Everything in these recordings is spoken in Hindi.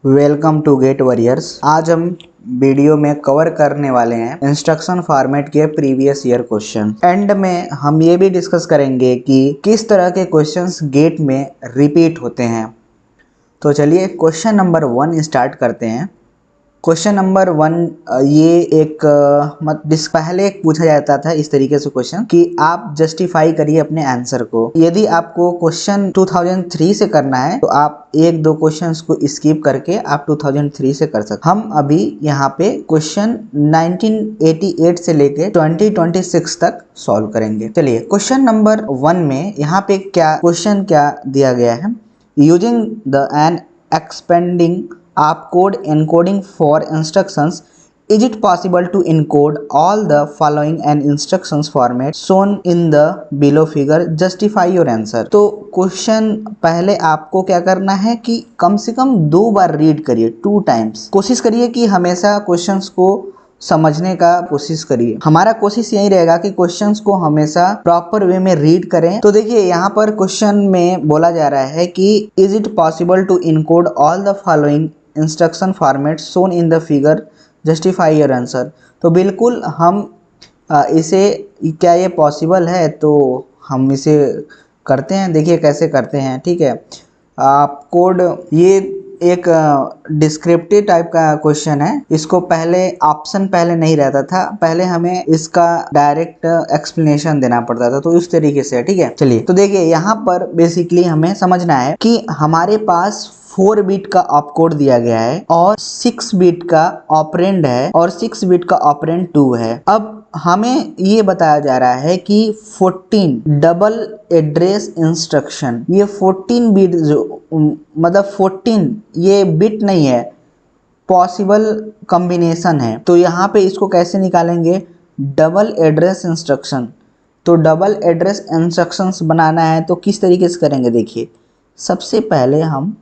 Welcome to get warriors. आज हम वीडियो में कवर करने वाले हैं इंस्ट्रक्शन फॉर्मेट के प्रीवियस ईयर क्वेश्चन। एंड में हम ये भी डिस्कस करेंगे कि किस तरह के क्वेश्चंस गेट में रिपीट होते हैं। तो चलिए क्वेश्चन नंबर 1 स्टार्ट करते हैं। क्वेश्चन नंबर 1 ये एक पहले एक पूछा जाता था इस तरीके से क्वेश्चन कि आप जस्टिफाई करिए अपने आंसर को। यदि आपको क्वेश्चन 2003 से करना है तो आप एक दो क्वेश्चंस को स्किप करके आप 2003 से कर सकते। हम अभी यहाँ पे क्वेश्चन 1988 से लेके 2026 तक सॉल्व करेंगे। चलिए क्वेश्चन नंबर 1 में यहाँ पे क्वेश्चन क्या दिया गया है। Using the an expanding opcode encoding for instructions, is it possible to encode all the following and instructions format shown in the below figure? Justify your answer। तो क्वेश्चन पहले आपको क्या करना है कि कम से कम 2 बार रीड करिए, 2 टाइम्स। कोशिश करिए कि हमेशा क्वेश्चंस को समझने का कोशिश करिए। हमारा कोशिश यही रहेगा कि क्वेश्चंस को हमेशा प्रॉपर वे में रीड करें। तो देखिए यहाँ पर क्वेश्चन में बोला जा रहा है कि is it possible to encode all the following instruction format shown in the figure, justify your answer. तो बिल्कुल हम इसे क्या ये पॉसिबल है, तो हम इसे करते हैं। देखिए कैसे करते हैं, ठीक है। आप कोड, ये एक डिस्क्रिप्टिव टाइप का क्वेश्चन है। इसको पहले ऑप्शन पहले नहीं रहता था, पहले हमें इसका डायरेक्ट एक्सप्लेनेशन देना पड़ता था। तो उस तरीके से, ठीक है। चलिए तो देखिए यहाँ पर बेसिकली हमें समझना है कि हमारे पास 4 बिट का ऑपकोड दिया गया है और 6 बिट का ऑपरेंड है और 6 बिट का ऑपरेंड 2 है। अब हमें ये बताया जा रहा है कि 14 डबल एड्रेस इंस्ट्रक्शन, ये 14 बिट जो मतलब 14 ये बिट नहीं है, पॉसिबल कॉम्बिनेशन है। तो यहाँ पे इसको कैसे निकालेंगे, डबल एड्रेस इंस्ट्रक्शन। तो डबल एड्रेस इंस्ट्रक्शंस बनाना है तो किस तरीके से करेंगे, देखिए सबसे पहले हम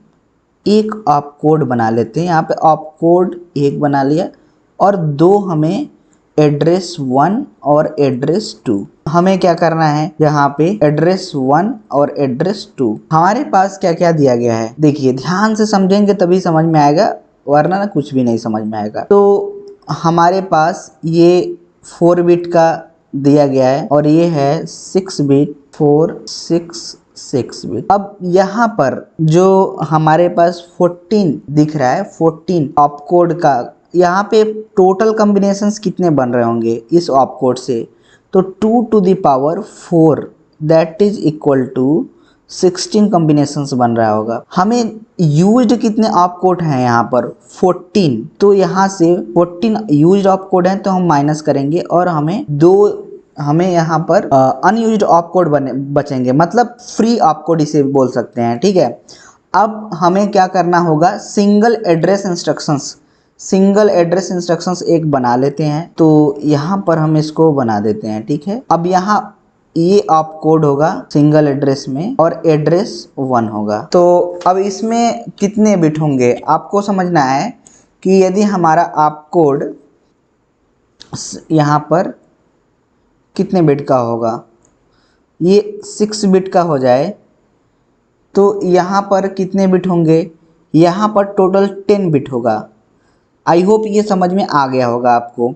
एक ऑपकोड बना लेते हैं। यहाँ पे ऑपकोड 1 बना लिया और 2 हमें एड्रेस 1 और एड्रेस 2। हमें क्या करना है, यहाँ पे एड्रेस 1 और एड्रेस 2 हमारे पास क्या क्या दिया गया है। देखिए ध्यान से समझेंगे तभी समझ में आएगा, वरना ना कुछ भी नहीं समझ में आएगा। तो हमारे पास ये 4 बिट का दिया गया है और ये है 6 बिट, 466 बिट। अब यहाँ पर जो हमारे पास 14 दिख रहा है, 14 ऑपकोड का, यहाँ पे टोटल कॉम्बिनेशंस कितने बन रहे होंगे इस ऑपकोड से, तो 2 to the power 4 that is equal to 16 combinations बन रहा होगा। हमें यूज्ड कितने ऑपकोड हैं यहाँ पर, 14। तो यहाँ से 14 यूज्ड ऑपकोड हैं तो हम माइनस करेंगे और हमें यहाँ पर अनयूज्ड ऑपकोड बचेंगे, मतलब फ्री ऑपकोड इसे बोल सकते हैं, ठीक है। अब हमें क्या करना होगा, सिंगल एड्रेस इंस्ट्रक्शंस एक बना लेते हैं। तो यहाँ पर हम इसको बना देते हैं, ठीक है। अब यहाँ ये ऑपकोड होगा सिंगल एड्रेस में और एड्रेस 1 होगा। तो अब इसमें कितने बिट होंगे आपको समझना है कि यदि हमारा ऑपकोड यहाँ पर कितने बिट का होगा, ये 6 बिट का हो जाए तो यहाँ पर कितने बिट होंगे, यहाँ पर टोटल 10 बिट होगा। आई होप ये समझ में आ गया होगा आपको,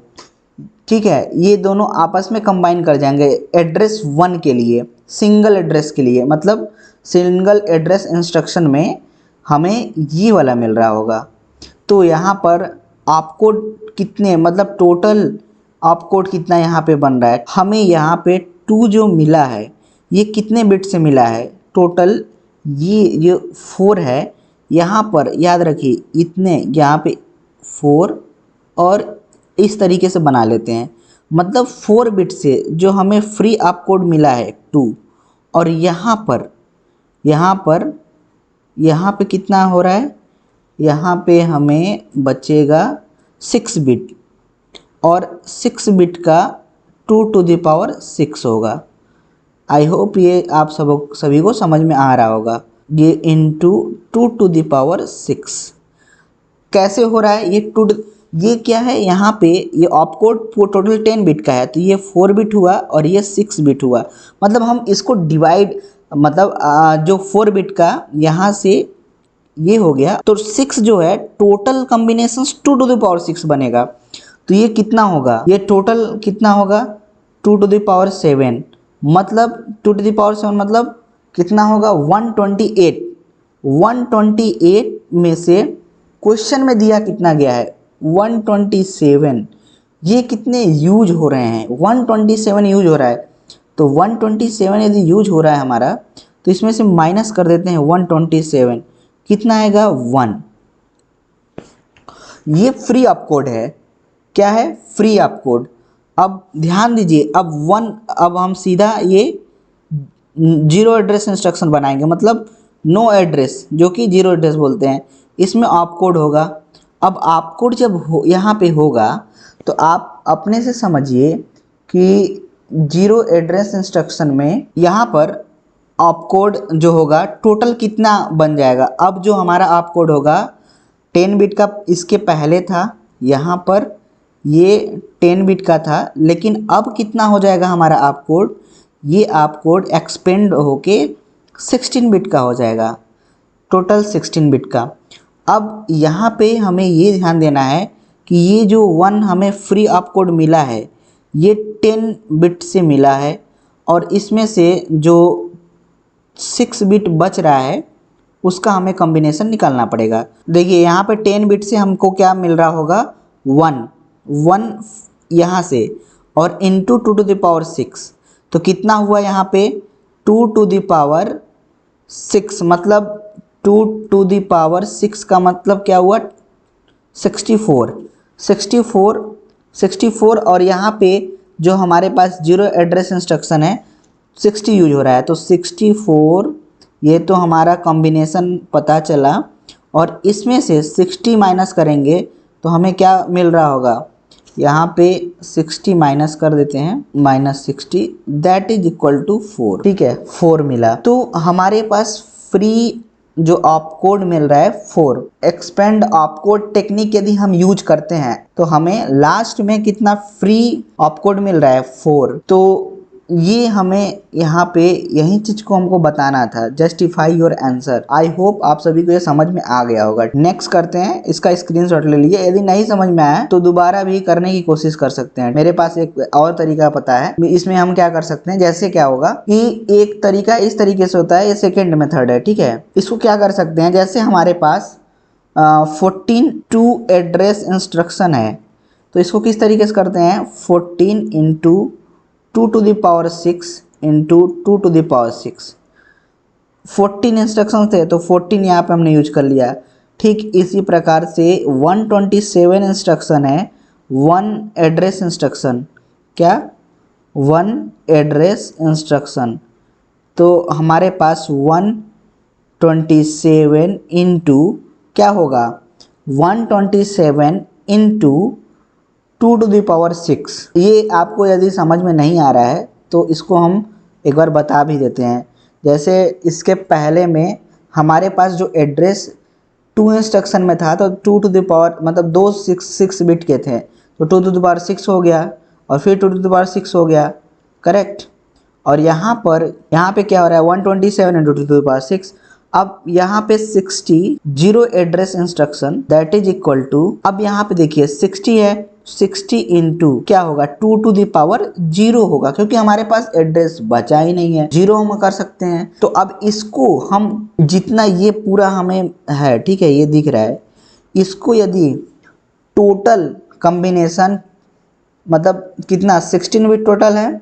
ठीक है। ये दोनों आपस में कंबाइन कर जाएंगे एड्रेस 1 के लिए, सिंगल एड्रेस के लिए, मतलब सिंगल एड्रेस इंस्ट्रक्शन में हमें ये वाला मिल रहा होगा। तो यहाँ पर ऑपकोड कितने, मतलब टोटल ऑपकोड कितना यहाँ पे बन रहा है, हमें यहाँ पे 2 जो मिला है ये कितने बिट से मिला है, टोटल ये 4 है। यहाँ पर याद रखिए इतने, यहाँ पे 4 और इस तरीके से बना लेते हैं, मतलब 4 बिट से जो हमें फ्री ऑपकोड मिला है 2, और यहाँ पे कितना हो रहा है, यहाँ पे हमें बचेगा 6 बिट और 6 बिट का 2 टू द पावर 6 होगा। आई होप ये आप सभी को समझ में आ रहा होगा। ये इंटू 2 टू द पावर 6 कैसे हो रहा है, ये क्या है, यहाँ पे ये ऑपकोड टोटल 10 बिट का है तो ये 4 बिट हुआ और ये 6 बिट हुआ। मतलब हम इसको डिवाइड, मतलब जो 4 बिट का यहाँ से ये हो गया। तो 6 जो है total combination 2 to the power 6 बनेगा। तो ये कितना होगा, ये टोटल कितना होगा 2 टू द पावर 7, मतलब 2 टू द पावर 7 मतलब कितना होगा 128। 128 में से क्वेश्चन में दिया कितना गया है 127। ये कितने यूज हो रहे हैं 127 यूज हो रहा है। तो 127 यदि यूज हो रहा है हमारा, तो इसमें से माइनस कर देते हैं 127, कितना आएगा 1। ये फ्री ऑफ कोड है, क्या है फ्री ऑफ कोड। अब ध्यान दीजिए, अब हम सीधा ये जीरो एड्रेस इंस्ट्रक्शन बनाएंगे, मतलब नो एड्रेस जो कि जीरो एड्रेस बोलते हैं, इसमें ऑप कोड होगा। अब ऑप कोड जब यहाँ पे होगा तो आप अपने से समझिए कि जीरो एड्रेस इंस्ट्रक्शन में यहाँ पर ऑप कोड जो होगा टोटल कितना बन जाएगा। अब जो हमारा ऑप कोड होगा 10 बिट का इसके पहले था, यहाँ पर ये 10 बिट का था, लेकिन अब कितना हो जाएगा हमारा ऑप कोड, ये ऑप कोड एक्सपेंड होके 16 बिट का हो जाएगा, टोटल 16 बिट का। अब यहाँ पे हमें ये ध्यान देना है कि ये जो 1 हमें फ्री ऑप कोड मिला है ये 10 बिट से मिला है, और इसमें से जो 6 बिट बच रहा है उसका हमें कॉम्बिनेशन निकालना पड़ेगा। देखिए यहाँ पे 10 बिट से हमको क्या मिल रहा होगा 1 यहाँ से, और इंटू 2 टू द पावर 6, तो कितना हुआ यहाँ पे 2 टू द पावर 6, मतलब 2 टू द पावर 6 का मतलब क्या हुआ 64। और यहाँ पे जो हमारे पास जीरो एड्रेस इंस्ट्रक्शन है 60 यूज हो रहा है, तो 64 ये तो हमारा कॉम्बिनेशन पता चला, और इसमें से 60 माइनस करेंगे तो हमें क्या मिल रहा होगा, यहाँ पे 60 माइनस कर देते हैं, -60 दैट इज इक्वल टू 4। ठीक है 4 मिला। तो हमारे पास फ्री जो ऑप कोड मिल रहा है 4। एक्सपेंड ऑप कोड टेक्निक यदि हम यूज करते हैं तो हमें लास्ट में कितना फ्री ऑप कोड मिल रहा है 4। तो ये हमें यहाँ पे यही चीज को हमको बताना था, justify your answer. I hope आप सभी को ये समझ में आ गया होगा। नेक्स्ट करते हैं, इसका स्क्रीनशॉट ले लीजिए, यदि नहीं समझ में आया तो दोबारा भी करने की कोशिश कर सकते हैं। मेरे पास एक और तरीका पता है, इसमें हम क्या कर सकते हैं, जैसे क्या होगा कि एक तरीका इस तरीके से होता है, ये सेकेंड मेथड है, ठीक है। इसको क्या कर सकते हैं, जैसे हमारे पास 14 टू एड्रेस इंस्ट्रक्शन है, तो इसको किस तरीके से करते हैं 14 into 2 to the power 6 into 2 to the power 6। 14 instruction थे तो 14 यहाँ पे हमने यूज कर लिया। ठीक इसी प्रकार से 127 इंस्ट्रक्शन है, 1 एड्रेस इंस्ट्रक्शन, क्या 1 एड्रेस इंस्ट्रक्शन, तो हमारे पास 127 इंटू क्या होगा 127 इंटू 2 टू द पावर 6। ये आपको यदि समझ में नहीं आ रहा है तो इसको हम एक बार बता भी देते हैं। जैसे इसके पहले में हमारे पास जो एड्रेस 2 इंस्ट्रक्शन में था, तो 2 टू द पावर मतलब 2 6 बिट के थे, तो 2 टू द पावर 6 हो गया, और फिर 2 टू द पावर 6 हो गया, करेक्ट। और यहाँ पे क्या हो रहा है 127 इंटू 2 टू द पावर 6। अब यहाँ पे 60 zero address instruction that is equal to, अब यहाँ पे देखिए 60 है, 60 इंटू क्या होगा 2 टू द पावर 0 होगा, क्योंकि हमारे पास एड्रेस बचा ही नहीं है, 0 हम कर सकते हैं। तो अब इसको हम जितना ये पूरा हमें है, ठीक है, ये दिख रहा है, इसको यदि टोटल कॉम्बिनेशन मतलब कितना 16 बिट टोटल है,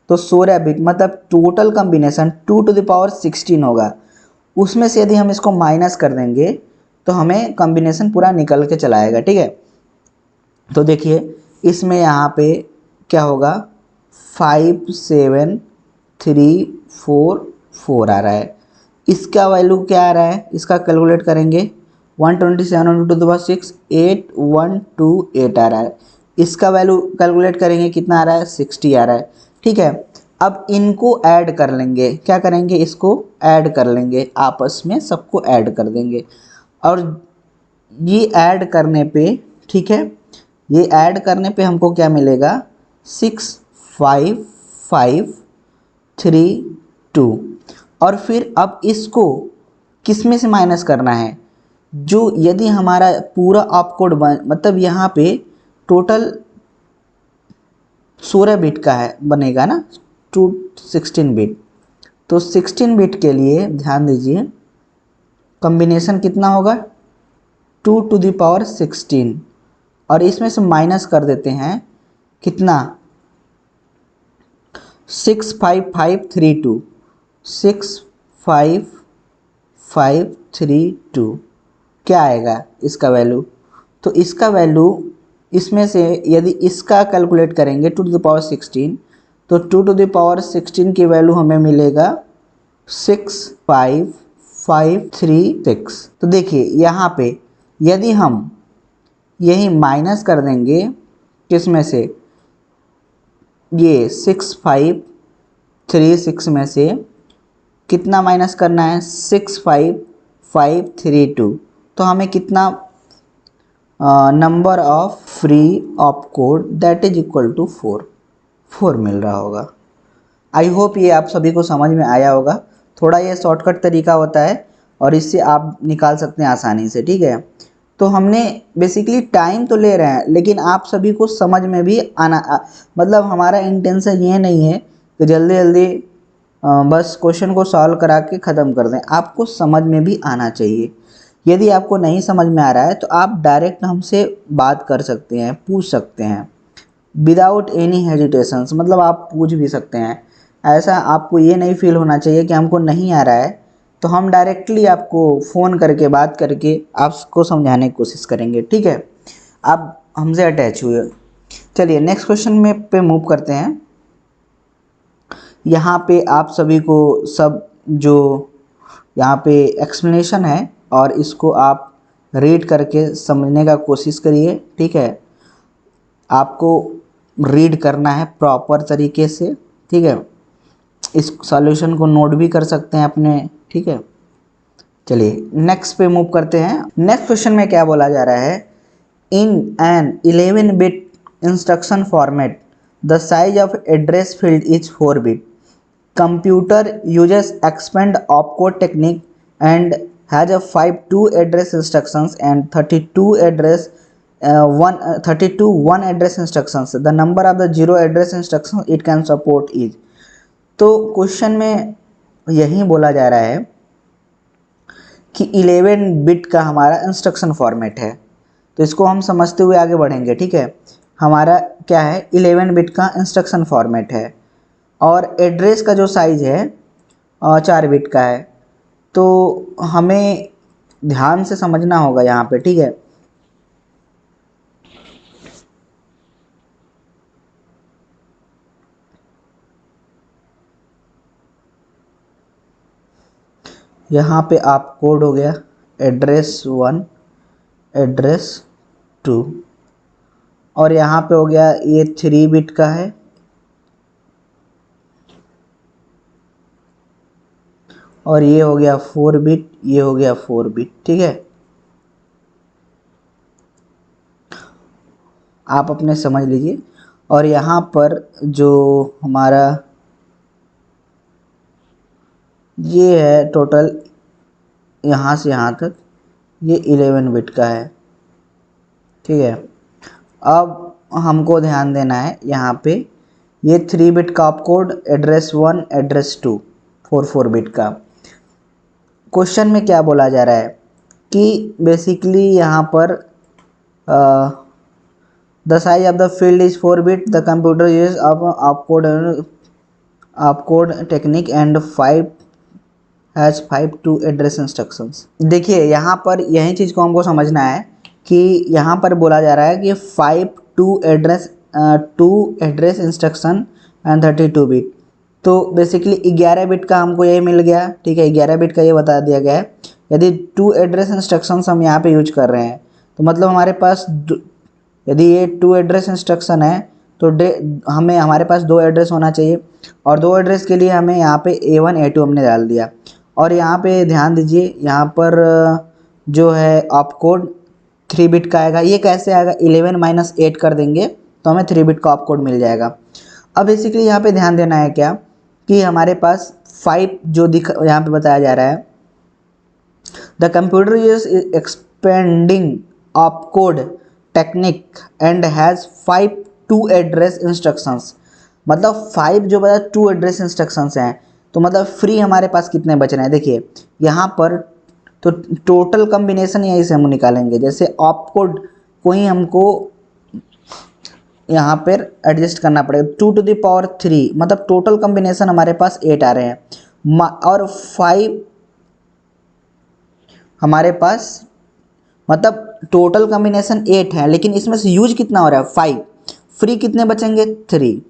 तो 16 बिट मतलब total combination 2 to the power 16 होगा। उसमें से यदि हम इसको माइनस कर देंगे तो हमें कॉम्बिनेशन पूरा निकल के चला आएगा, ठीक है। तो देखिए इसमें यहाँ पे क्या होगा 5 7 3 4 4 आ रहा है। इसका वैल्यू क्या आ रहा है, इसका कैलकुलेट करेंगे 127 टू द पावर 6 8128 आ रहा है। इसका वैल्यू कैलकुलेट करेंगे कितना आ रहा है 60 आ रहा है, ठीक है। अब इनको ऐड कर लेंगे, क्या करेंगे इसको ऐड कर लेंगे, आपस में सबको ऐड कर देंगे, और ये ऐड करने पे, ठीक है, ये ऐड करने पे हमको क्या मिलेगा 6 5 5 3 2। और फिर अब इसको किस में से माइनस करना है, जो यदि हमारा पूरा ऑपकोड मतलब यहाँ पे टोटल 16 बिट का है बनेगा ना, 16 बिट। तो 16 बिट के लिए ध्यान दीजिए कॉम्बिनेशन कितना होगा, 2 टू द पावर 16, और इसमें से माइनस कर देते हैं कितना, 65532, 65532 क्या आएगा इसका वैल्यू। तो इसका वैल्यू इसमें से यदि इसका कैलकुलेट करेंगे 2 टू द पावर 16, तो 2 टू द पावर 16 की वैल्यू हमें मिलेगा 65536। तो देखिए यहाँ पे यदि हम यही माइनस कर देंगे किस में से, ये 6536 में से कितना माइनस करना है, 65532, तो हमें कितना number of free of code that is equal to 4 मिल रहा होगा। आई होप ये आप सभी को समझ में आया होगा। थोड़ा ये शॉर्टकट तरीका होता है और इससे आप निकाल सकते हैं आसानी से, ठीक है। तो हमने बेसिकली टाइम तो ले रहे हैं, लेकिन आप सभी को समझ में भी आना मतलब हमारा इंटेंशन ये नहीं है कि जल्दी जल्दी बस क्वेश्चन को सॉल्व करा के ख़त्म कर दें, आपको समझ में भी आना चाहिए। यदि आपको नहीं समझ में आ रहा है तो आप डायरेक्ट हमसे बात कर सकते हैं, पूछ सकते हैं विदाउट एनी हेजिटेशंस, मतलब आप पूछ भी सकते हैं। ऐसा आपको ये नहीं फील होना चाहिए कि हमको नहीं आ रहा है, तो हम डायरेक्टली आपको फ़ोन करके बात करके आपको समझाने की कोशिश करेंगे, ठीक है। आप हमसे अटैच हुए। चलिए नेक्स्ट क्वेश्चन में पे मूव करते हैं। यहाँ पे आप सभी को सब जो यहाँ पे एक्सप्लेनेशन है और इसको आप रीड करके समझने का कोशिश करिए, ठीक है। आपको रीड करना है प्रॉपर तरीके से, ठीक है। इस सॉल्यूशन को नोट भी कर सकते हैं अपने, ठीक है। चलिए नेक्स्ट पे मूव करते हैं। नेक्स्ट क्वेश्चन में क्या बोला जा रहा है, in an 11 bit instruction format the size of address field is 4 bit, computer uses expand opcode technique and has a 52 address instructions and 32 address 1 address instructions, the number of the 0 address instruction it can support is. तो क्वेश्चन में यही बोला जा रहा है कि 11 बिट का हमारा इंस्ट्रक्शन फॉर्मेट है, तो इसको हम समझते हुए आगे बढ़ेंगे, ठीक है। हमारा क्या है, 11 बिट का इंस्ट्रक्शन फॉर्मेट है और एड्रेस का जो साइज़ है 4 बिट का है। तो हमें ध्यान से समझना होगा यहाँ पे, ठीक है। यहाँ पे आप कोड हो गया एड्रेस 1 एड्रेस 2 और यहाँ पे हो गया ये 3 बिट का है और ये हो गया 4 बिट, ये हो गया 4 बिट, ठीक है। आप अपने समझ लीजिए। और यहाँ पर जो हमारा ये है टोटल यहाँ से यहाँ तक ये 11 बिट का है, ठीक है। अब हमको ध्यान देना है यहाँ पे ये 3 बिट का ऑपकोड, एड्रेस 1 एड्रेस 2 4 बिट का। क्वेश्चन में क्या बोला जा रहा है कि बेसिकली यहाँ पर the size of the field is 4 bit, the computer use opcode technique and 52 address instructions. देखिए यहाँ पर यही चीज़ को हमको समझना है कि यहाँ पर बोला जा रहा है कि 2 एड्रेस इंस्ट्रक्शन एंड 32 बिट। तो बेसिकली 11 बिट का हमको यही मिल गया, ठीक है। 11 बिट का ये बता दिया गया है। यदि 2 एड्रेस इंस्ट्रक्शंस हम यहाँ पे यूज कर रहे हैं तो मतलब हमारे पास यदि ये 2 एड्रेस इंस्ट्रक्शन है तो हमारे पास 2 एड्रेस होना चाहिए और 2 एड्रेस के लिए हमें यहाँ पे A1 A2 हमने डाल दिया। और यहाँ पे ध्यान दीजिए यहाँ पर जो है ऑपकोड 3 बिट का आएगा। ये कैसे आएगा, 11 - 8 कर देंगे तो हमें 3 बिट का ऑपकोड मिल जाएगा। अब बेसिकली यहाँ पे ध्यान देना है क्या कि हमारे पास 5 जो यहाँ पे बताया जा रहा है the computer is expanding opcode technique and has 5 two address instructions. मतलब 5 जो बता टू एड्रेस इंस्ट्रक्शंस हैं, तो मतलब फ्री हमारे पास कितने बच रहे हैं। देखिए यहाँ पर तो टोटल कम्बिनेशन यहीं से हम निकालेंगे। जैसे ऑपकोड को ही हमको यहाँ पर एडजस्ट करना पड़ेगा, 2⁻³ मतलब टोटल कम्बिनेशन हमारे पास 8 आ रहे हैं और 5 हमारे पास, मतलब टोटल कम्बिनेशन 8 है, लेकिन इसमें से यूज कितना हो रहा है 5, फ्री कितने बचेंगे 3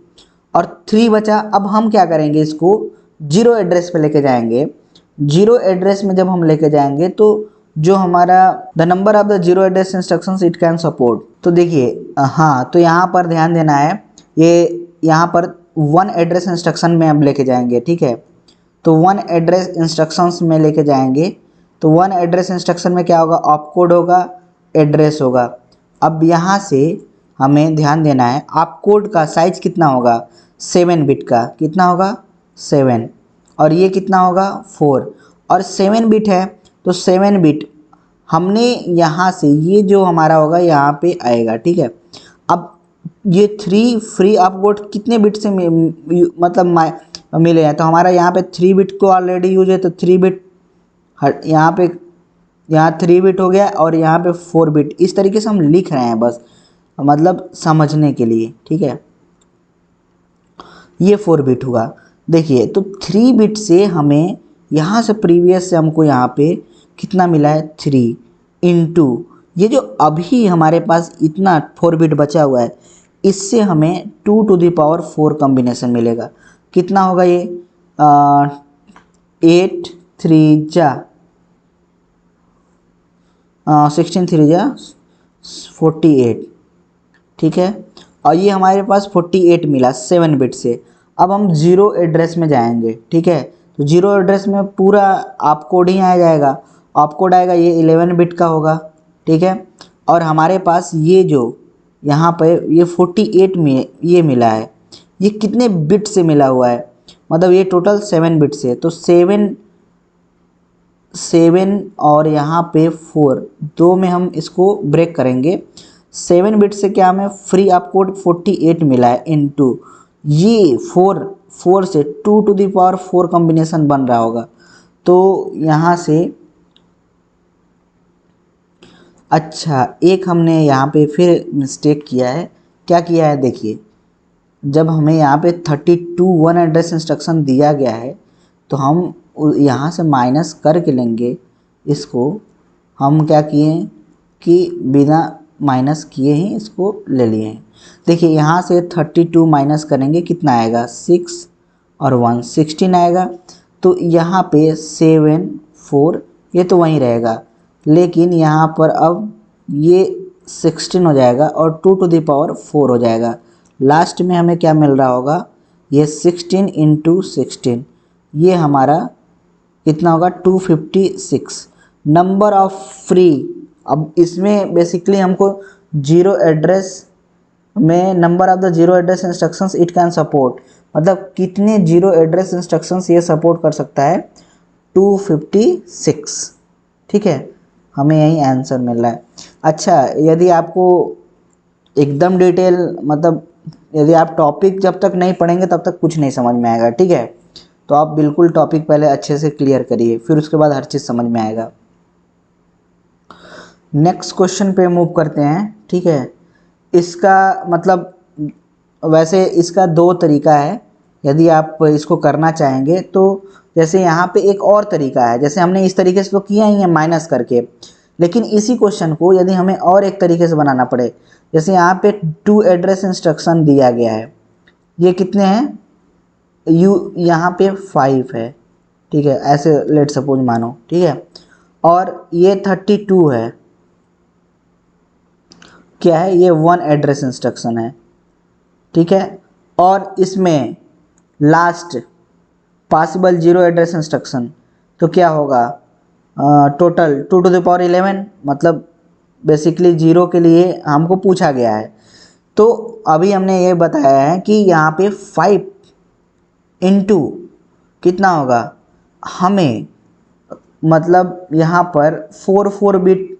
और 3 बचा। अब हम क्या करेंगे, इसको जीरो एड्रेस पे लेके जाएंगे। जीरो एड्रेस में जब हम लेके जाएंगे तो जो हमारा the number of the zero address instructions it can support, तो देखिए हाँ, तो यहाँ पर ध्यान देना है, ये यहाँ पर 1 एड्रेस इंस्ट्रक्शन में अब लेके जाएंगे, ठीक है। तो 1 एड्रेस इंस्ट्रक्शंस में लेके जाएंगे, तो 1 एड्रेस इंस्ट्रक्शन में क्या होगा, ऑपकोड होगा, एड्रेस होगा। अब यहाँ से हमें ध्यान देना है ऑपकोड का साइज कितना होगा, 7 बिट का, कितना होगा 7, और ये कितना होगा 4, और 7 बिट है तो 7 बिट हमने यहाँ से ये जो हमारा होगा यहाँ पे आएगा, ठीक है। अब ये 3 फ्री ऑपकोड कितने बिट से मतलब मिले हैं, तो हमारा यहाँ पे 3 बिट को ऑलरेडी यूज है, तो 3 बिट यहाँ पे, यहाँ 3 बिट हो गया और यहाँ पे 4 बिट। इस तरीके से हम लिख रहे हैं बस, मतलब समझने के लिए, ठीक है। ये 4 बिट हुआ। देखिए तो 3 बिट से हमें यहाँ से प्रीवियस से हमको यहाँ पे कितना मिला है 3 इंटू ये जो अभी हमारे पास इतना 4 बिट बचा हुआ है, इससे हमें 2⁴ कॉम्बिनेशन मिलेगा। कितना होगा ये 8 3 जा 16 3 जा 48, ठीक है। और ये हमारे पास 48 मिला 7 बिट से। अब हम जीरो एड्रेस में जाएंगे, ठीक है। तो जीरो एड्रेस में पूरा ऑपकोड ही आ जाएगा, ऑपकोड आएगा, ये 11 बिट का होगा, ठीक है। और हमारे पास ये जो यहाँ पे ये 48 में ये मिला है, ये कितने बिट से मिला हुआ है, मतलब ये टोटल 7 बिट से, तो 7 और यहाँ पे 4, 2 में हम इसको ब्रेक करेंगे। 7 बिट से क्या हमें फ्री ऑपकोड 48 मिला है इनटू ये 4 से 2⁴ कॉम्बिनेशन बन रहा होगा। तो यहाँ से अच्छा एक हमने यहाँ पे फिर मिस्टेक किया है। क्या किया है, देखिए जब हमें यहाँ पे 32 1 एड्रेस इंस्ट्रक्शन दिया गया है, तो हम यहाँ से माइनस करके लेंगे इसको। हम क्या किए कि बिना माइनस किए ही इसको ले लिए हैं। देखिए यहाँ से 32 माइनस करेंगे कितना आएगा 6 और 1 16 आएगा। तो यहाँ पे 7 4 ये तो वहीं रहेगा, लेकिन यहाँ पर अब ये 16 हो जाएगा और 2⁴ हो जाएगा। लास्ट में हमें क्या मिल रहा होगा, ये 16 इंटू 16, ये हमारा कितना होगा 256 नंबर ऑफ फ्री। अब इसमें बेसिकली हमको जीरो एड्रेस में number of the zero address instructions it can support, मतलब कितने जीरो एड्रेस इंस्ट्रक्शंस ये सपोर्ट कर सकता है 256, ठीक है। हमें यही आंसर मिल रहा है। अच्छा यदि आपको एकदम डिटेल, मतलब यदि आप टॉपिक जब तक नहीं पढ़ेंगे तब तक कुछ नहीं समझ में आएगा, ठीक है। तो आप बिल्कुल टॉपिक पहले अच्छे से क्लियर करिए, फिर उसके बाद हर चीज़ समझ में आएगा। नेक्स्ट क्वेश्चन पे मूव करते हैं, ठीक है। इसका मतलब वैसे इसका 2 तरीका है, यदि आप इसको करना चाहेंगे तो। जैसे यहाँ पे एक और तरीका है, जैसे हमने इस तरीके से तो किया ही है माइनस करके, लेकिन इसी क्वेश्चन को यदि हमें और एक तरीके से बनाना पड़े, जैसे यहाँ पे 2 एड्रेस इंस्ट्रक्शन दिया गया है, ये कितने हैं यहाँ पे 5 है, ठीक है, ऐसे लेट सपोज मानो, ठीक है। और ये 32 है, क्या है ये 1 एड्रेस इंस्ट्रक्शन है, ठीक है। और इसमें last possible zero address instruction, तो क्या होगा टोटल 2⁻11, मतलब बेसिकली जीरो के लिए हमको पूछा गया है। तो अभी हमने ये बताया है कि यहाँ पे 5 इंटू कितना होगा, हमें मतलब यहाँ पर 4 बिट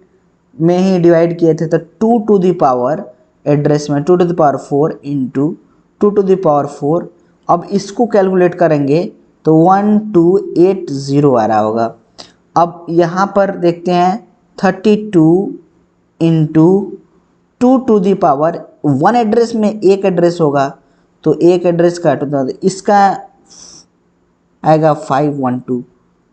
में ही डिवाइड किए थे, तो 2 टू द पावर एड्रेस में 2 to the power 4 into 2 to the power 4। अब इसको कैलकुलेट करेंगे तो 1280 आ रहा होगा। अब यहाँ पर देखते हैं 32 into 2 to the power, one address में एक एड्रेस होगा तो एक एड्रेस का तो इसका आएगा 512।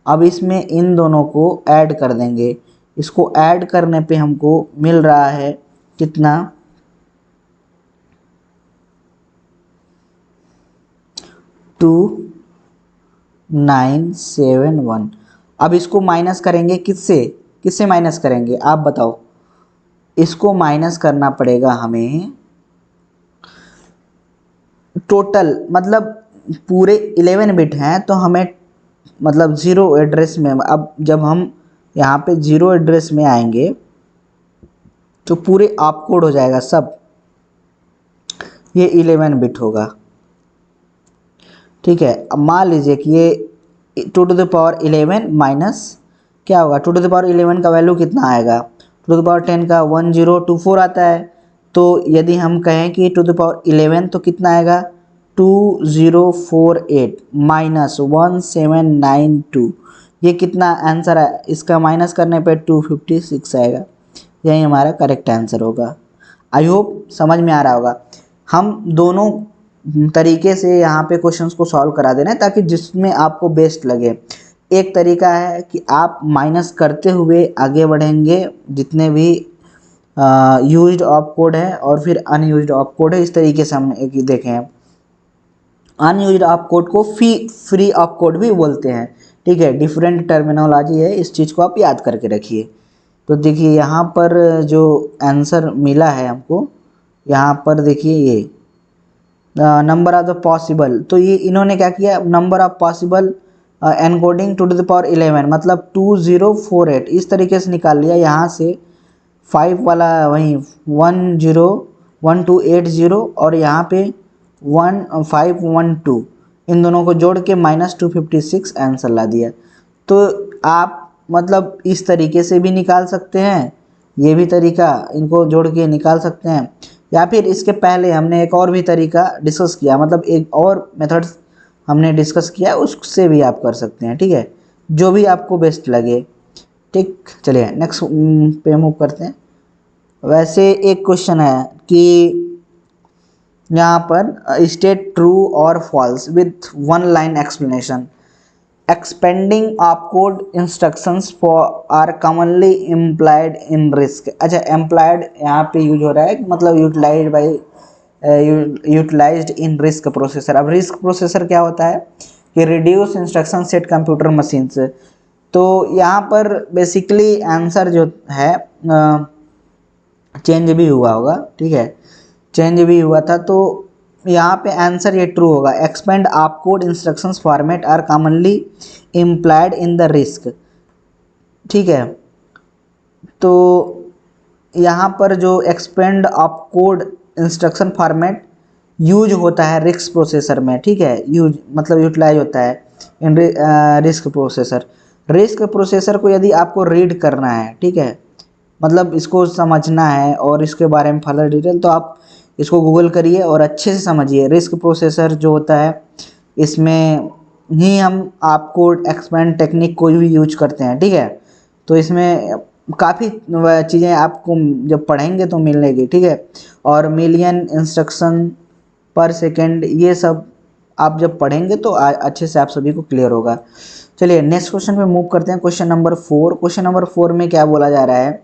अब इसमें इन दोनों को ऐड कर देंगे, इसको ऐड करने पे हमको मिल रहा है कितना, 2971। अब इसको माइनस करेंगे किससे, किससे माइनस करेंगे आप बताओ। इसको माइनस करना पड़ेगा हमें टोटल, मतलब पूरे 11 बिट हैं तो हमें मतलब ज़ीरो एड्रेस में, अब जब हम यहाँ पे ज़ीरो एड्रेस में आएंगे तो पूरे आप कोड हो जाएगा सब, ये 11 बिट होगा। ठीक है, अब मान लीजिए कि ये 2 टू द पावर 11 माइनस क्या होगा, 2 टू द पावर 11 का वैल्यू कितना आएगा, 2 टू द पावर 10 का 1024 आता है। तो यदि हम कहें कि 2 टू द पावर 11 तो कितना आएगा 2048 माइनस 1792, ये कितना आंसर है, इसका माइनस करने पे 256 आएगा। यही हमारा करेक्ट आंसर होगा। आई होप समझ में आ रहा होगा। हम दोनों तरीके से यहाँ पे क्वेश्चंस को सॉल्व करा दे रहे हैं ताकि जिसमें आपको बेस्ट लगे। एक तरीका है कि आप माइनस करते हुए आगे बढ़ेंगे जितने भी यूज्ड ऑप कोड है और फिर अनयूज्ड ऑप कोड है, इस तरीके से हम एक देखें। अनयूज्ड ऑप कोड को फ्री ऑप कोड भी बोलते हैं। ठीक है, डिफरेंट टर्मिनोलॉजी है, इस चीज़ को आप याद करके रखिए। तो देखिए यहाँ पर जो आंसर मिला है हमको, यहाँ पर देखिए ये नंबर ऑफ द पॉसिबल, तो ये इन्होंने क्या किया, number of possible encoding 2 to the power 11 मतलब 2048 इस तरीके से निकाल लिया। यहाँ से 5 वाला वहीं 101280 और यहाँ पे 1512, इन दोनों को जोड़ के -256 आंसर ला दिया। तो आप मतलब इस तरीके से भी निकाल सकते हैं, ये भी तरीका इनको जोड़ के निकाल सकते हैं, या फिर इसके पहले हमने एक और भी तरीका डिस्कस किया, मतलब एक और मेथड्स हमने डिस्कस किया, उससे भी आप कर सकते हैं। ठीक है, जो भी आपको बेस्ट लगे। ठीक, चलिए नेक्स्ट पे मूव करते हैं। वैसे एक क्वेश्चन है कि यहाँ पर स्टेट ट्रू और false with one line explanation expanding opcode instructions for are commonly implied in RISC। अच्छा, एम्प्लॉयड यहाँ पे यूज हो रहा है, मतलब यूटिलाइज्ड इन RISC प्रोसेसर। अब RISC प्रोसेसर क्या होता है कि reduce instruction set computer machines. तो यहाँ पर बेसिकली आंसर जो है चेंज भी हुआ होगा। ठीक है, चेंज भी हुआ था, तो यहाँ पे आंसर ये ट्रू होगा। Expand opcode instructions format are commonly implied in the RISC। ठीक है, तो यहाँ पर जो expand opcode instruction format use होता है RISC प्रोसेसर में। ठीक है, यूज मतलब यूटिलाइज होता है इन RISC प्रोसेसर। RISC प्रोसेसर को यदि आपको रीड करना है, ठीक है, मतलब इसको समझना है और इसके बारे में फर्दर डिटेल, तो आप इसको गूगल करिए और अच्छे से समझिए। RISC प्रोसेसर जो होता है इसमें ही हम आपको एक्सपेंड टेक्निक कोई भी यूज करते हैं। ठीक है, तो इसमें काफ़ी चीज़ें आपको जब पढ़ेंगे तो मिलेगी। ठीक है, और मिलियन इंस्ट्रक्शन पर सेकेंड, ये सब आप जब पढ़ेंगे तो अच्छे से आप सभी को क्लियर होगा। चलिए नेक्स्ट क्वेश्चन पे मूव करते हैं। Question number 4। क्वेश्चन नंबर 4 में क्या बोला जा रहा है,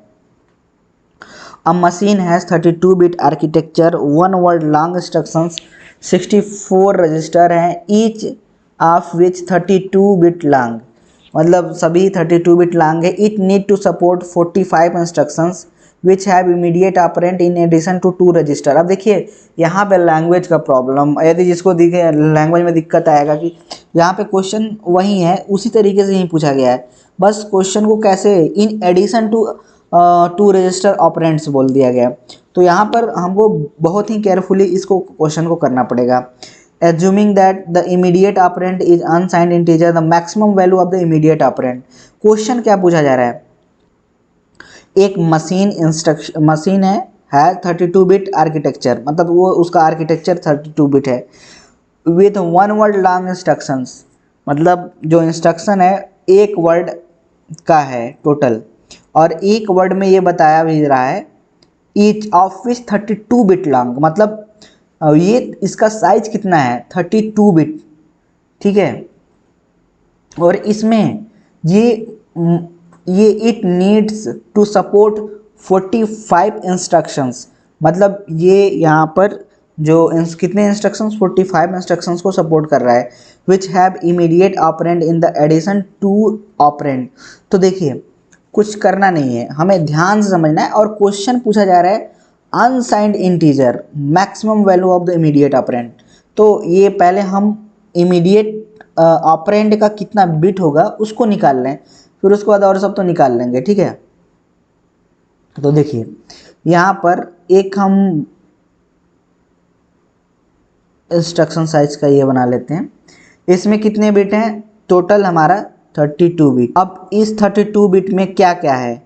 A machine has 32-bit architecture, one word long instructions, 64 register हैं, each of which 32-bit long, मतलब सभी 32-bit long है। It need to support 45 instructions which have immediate operand in addition to 2 register. अब देखिए यहाँ पे लैंग्वेज का प्रॉब्लम, यदि जिसको दिखे लैंग्वेज में दिक्कत आएगा कि यहाँ पे क्वेश्चन वही है, उसी तरीके से ही पूछा गया है, बस क्वेश्चन को कैसे in addition to 2 register operands बोल दिया गया। तो यहाँ पर हमको बहुत ही केयरफुली इसको क्वेश्चन को करना पड़ेगा। assuming that the immediate operand is unsigned integer, the maximum value of the immediate operand। Question क्या पूछा जा रहा है, एक मशीन है 32 बिट आर्किटेक्चर, मतलब वो उसका आर्किटेक्चर 32 बिट है, with one word long instructions, मतलब जो इंस्ट्रक्शन है एक वर्ड का है टोटल, और एक वर्ड में ये बताया भी रहा है each of which 32 bit long, मतलब ये इसका साइज कितना है 32 बिट, ठीक है। और इसमें ये it needs to support 45 instructions, मतलब ये यहाँ पर जो कितने इंस्ट्रक्शंस 45 इंस्ट्रक्शंस को सपोर्ट कर रहा है, which have immediate operand in the addition to operand. तो देखिए कुछ करना नहीं है, हमें ध्यान से समझना है, और क्वेश्चन पूछा जा रहा है unsigned integer maximum value of the immediate operand. तो ये पहले हम इमीडिएट ऑपरेंड का कितना बिट होगा उसको निकाल लें, फिर उसके बाद और सब तो निकाल लेंगे, ठीक है। तो देखिए यहाँ पर एक हम इंस्ट्रक्शन साइज का ये बना लेते हैं, इसमें कितने बिट हैं टोटल हमारा 32 बिट। अब इस 32 बिट में क्या क्या है,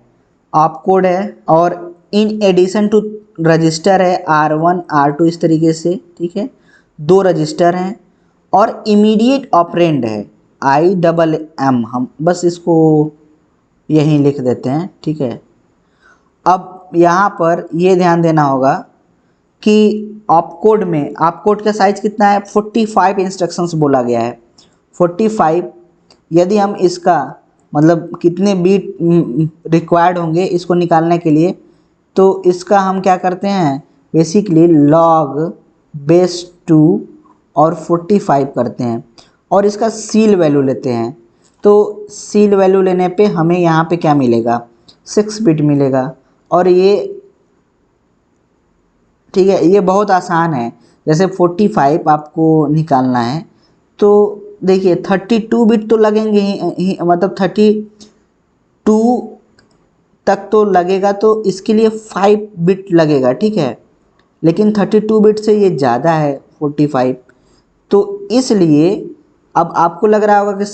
ऑपकोड है, और इन एडिशन टू रजिस्टर है R1 R2 इस तरीके से, ठीक है, 2 रजिस्टर हैं, और इमीडिएट ऑपरेंड है IMM, हम बस इसको यहीं लिख देते हैं, ठीक है। अब यहाँ पर ये ध्यान देना होगा कि ऑपकोड में ऑपकोड का साइज कितना है 45 इंस्ट्रक्शंस बोला गया है, 45। यदि हम इसका मतलब कितने बीट रिक्वायर्ड होंगे इसको निकालने के लिए, तो इसका हम क्या करते हैं बेसिकली log बेस 2 और 45 करते हैं, और इसका सील वैल्यू लेते हैं। तो सील वैल्यू लेने पे हमें यहाँ पे क्या मिलेगा 6 बिट मिलेगा, और ये ठीक है, ये बहुत आसान है। जैसे 45 आपको निकालना है तो देखिए 32 बिट तो लगेंगे ही, मतलब 32 तक तो लगेगा, तो इसके लिए 5 बिट लगेगा, ठीक है। लेकिन 32 बिट से ये ज़्यादा है 45, तो इसलिए अब आपको लग रहा होगा कि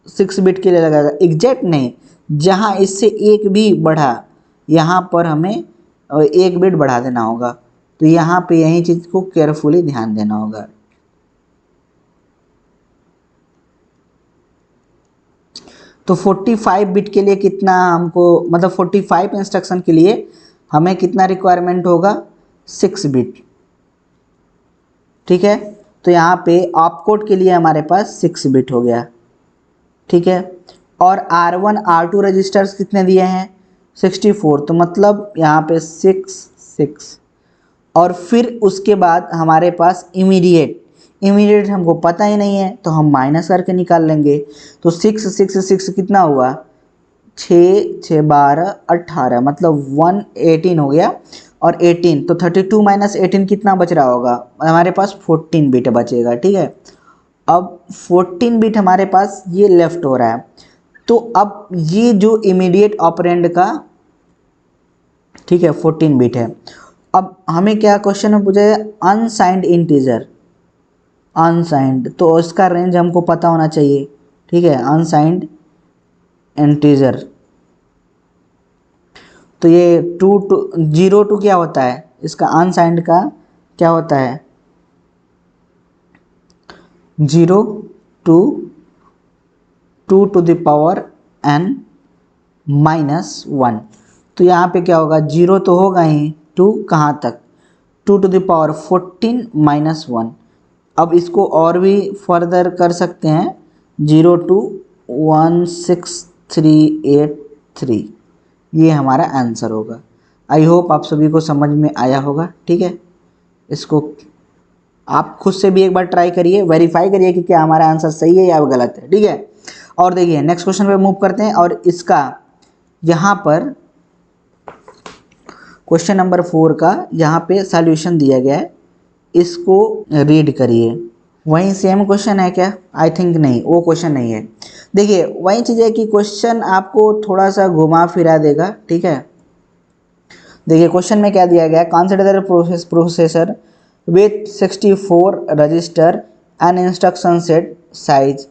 6 बिट के लिए लगेगा, एग्जैक्ट नहीं, जहाँ इससे एक भी बढ़ा यहाँ पर हमें 1 बिट बढ़ा देना होगा। तो यहाँ पे यही चीज़ को केयरफुली ध्यान देना होगा। तो 45 बिट के लिए कितना हमको, मतलब 45 इंस्ट्रक्शन के लिए हमें कितना रिक्वायरमेंट होगा 6 बिट, ठीक है। तो यहाँ पे ऑपकोड के लिए हमारे पास 6 बिट हो गया, ठीक है। और R1 R2 रजिस्टर्स कितने दिए हैं 64, तो मतलब यहाँ पे 6 और फिर उसके बाद हमारे पास इमीडिएट हमको पता ही नहीं है, तो हम माइनस करके निकाल लेंगे। तो 6 कितना हुआ 6 12 18, मतलब 118 हो गया, और 18 तो 32 माइनस 18 कितना बच रहा होगा हमारे पास 14 बिट बचेगा, ठीक है। अब 14 बिट हमारे पास ये लेफ्ट हो रहा है। तो अब ये जो इमीडिएट ऑपरेंड का, ठीक है, 14 बिट है। अब हमें क्या क्वेश्चन में पूछा है अनसाइंड इंटीजर, अनसाइंड, तो इसका रेंज हमको पता होना चाहिए, ठीक है। अनसाइंड इंटीजर, तो ये 0 टू क्या होता है, इसका अनसाइंड का क्या होता है 0 to 2 to the power n minus 1। तो यहाँ पे क्या होगा 0 तो होगा ही, 2 कहाँ तक 2 to the power 14 माइनस 1। अब इसको और भी फर्दर कर सकते हैं 0 to 16383, ये हमारा आंसर होगा। आई होप आप सभी को समझ में आया होगा, ठीक है। इसको आप खुद से भी एक बार ट्राई करिए, वेरीफाई करिए कि क्या हमारा आंसर सही है या गलत है, ठीक है। और देखिए नेक्स्ट क्वेश्चन पे मूव करते हैं, और इसका यहाँ पर क्वेश्चन नंबर 4 का यहाँ पे सॉल्यूशन दिया गया है, इसको रीड करिए। वही सेम क्वेश्चन है क्या, आई थिंक नहीं, वो क्वेश्चन नहीं है। देखिए वही चीज़ है कि क्वेश्चन आपको थोड़ा सा घुमा फिरा देगा, ठीक है। देखिए क्वेश्चन में क्या दिया गया है, consider the processor with 64 register and instruction set size.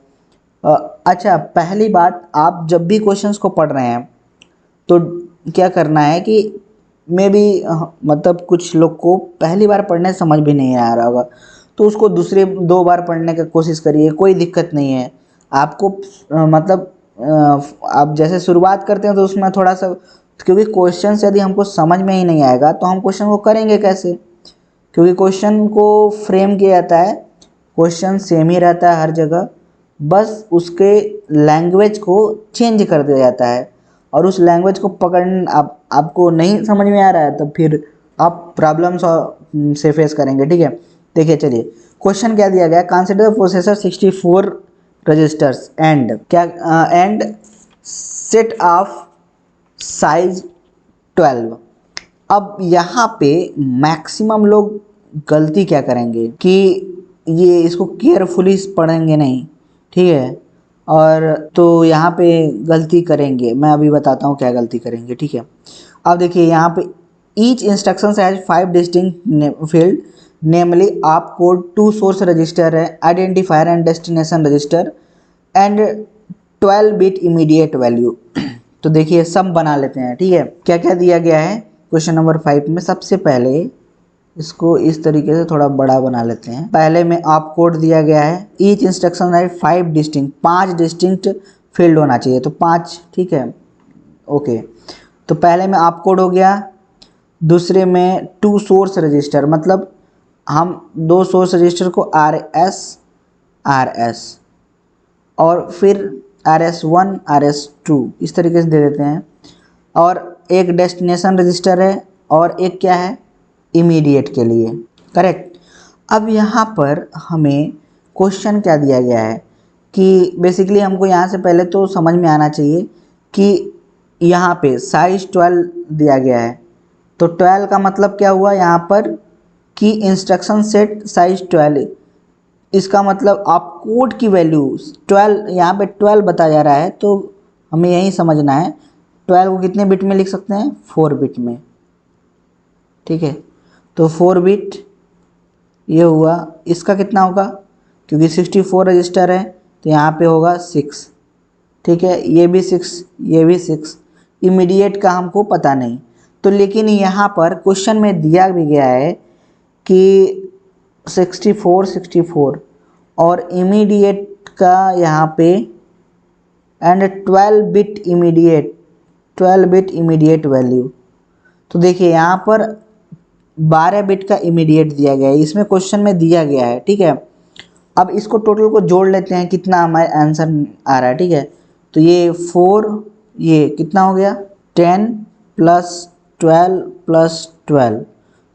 अच्छा, पहली बात, आप जब भी क्वेश्चंस को पढ़ रहे हैं तो क्या करना है कि मे बी मतलब कुछ लोग को पहली बार पढ़ने से समझ भी नहीं आ रहा होगा, तो उसको दूसरे 2 बार पढ़ने की कोशिश करिए, कोई दिक्कत नहीं है आपको। मतलब आप जैसे शुरुआत करते हैं तो उसमें थोड़ा सा, क्योंकि क्वेश्चन यदि हमको समझ में ही नहीं आएगा तो हम क्वेश्चन को करेंगे कैसे, क्योंकि क्वेश्चन को फ्रेम किया जाता है, क्वेश्चन सेम ही रहता है हर जगह, बस उसके लैंग्वेज को चेंज कर दिया जाता है, और उस लैंग्वेज को पकड़ना आपको नहीं समझ में आ रहा है तो फिर आप प्रॉब्लम्स से फेस करेंगे। ठीक है, देखिए चलिए क्वेश्चन क्या दिया गया, कंसीडर प्रोसेसर 64 रजिस्टर्स एंड क्या एंड सेट ऑफ साइज 12। अब यहाँ पे मैक्सिमम लोग गलती क्या करेंगे कि ये इसको केयरफुली पढ़ेंगे नहीं, ठीक है, और तो यहाँ पे गलती करेंगे। मैं अभी बताता हूँ क्या गलती करेंगे, ठीक है। अब देखिए यहाँ पे each instruction has 5 distinct field, namely opcode 2 source register है, identifier and destination register and 12 bit immediate value. तो देखिए सब बना लेते हैं, ठीक है। क्या क्या दिया गया है क्वेश्चन नंबर 5 में, सबसे पहले इसको इस तरीके से थोड़ा बड़ा बना लेते हैं। पहले में आप कोड दिया गया है, ईच इंस्ट्रक्शन है 5 डिस्टिंक्ट फील्ड होना चाहिए, तो 5, ठीक है, ओके। तो पहले में आप कोड हो गया, दूसरे में 2 सोर्स रजिस्टर, मतलब हम 2 सोर्स रजिस्टर को RS और फिर RS1 RS2 इस तरीके से दे देते हैं, और एक डेस्टिनेशन रजिस्टर है और एक क्या है, इमीडिएट के लिए, करेक्ट। अब यहाँ पर हमें क्वेश्चन क्या दिया गया है कि बेसिकली हमको यहाँ से पहले तो समझ में आना चाहिए कि यहाँ पे साइज 12 दिया गया है, तो 12 का मतलब क्या हुआ यहाँ पर कि इंस्ट्रक्शन सेट साइज 12, इसका मतलब आप कोड की वैल्यू 12, यहाँ पे 12 बताया जा रहा है, तो हमें यही समझना है 12 को कितने बिट में लिख सकते हैं, 4 बिट में, ठीक है। तो 4 बिट ये हुआ, इसका कितना होगा, क्योंकि 64 रजिस्टर है तो यहाँ पे होगा 6, ठीक है, ये भी 6, ये भी 6। इमीडिएट का हमको पता नहीं, तो लेकिन यहाँ पर क्वेश्चन में दिया भी गया है कि 64 और इमीडिएट का यहाँ पे एंड 12 बिट इमीडिएट वैल्यू। तो देखिए यहाँ पर 12 बिट का इमीडिएट दिया गया है, इसमें क्वेश्चन में दिया गया है, ठीक है। अब इसको टोटल को जोड़ लेते हैं, कितना हमारे आंसर आ रहा है, ठीक है। तो ये 4, ये कितना हो गया, 10 + 12 + 12,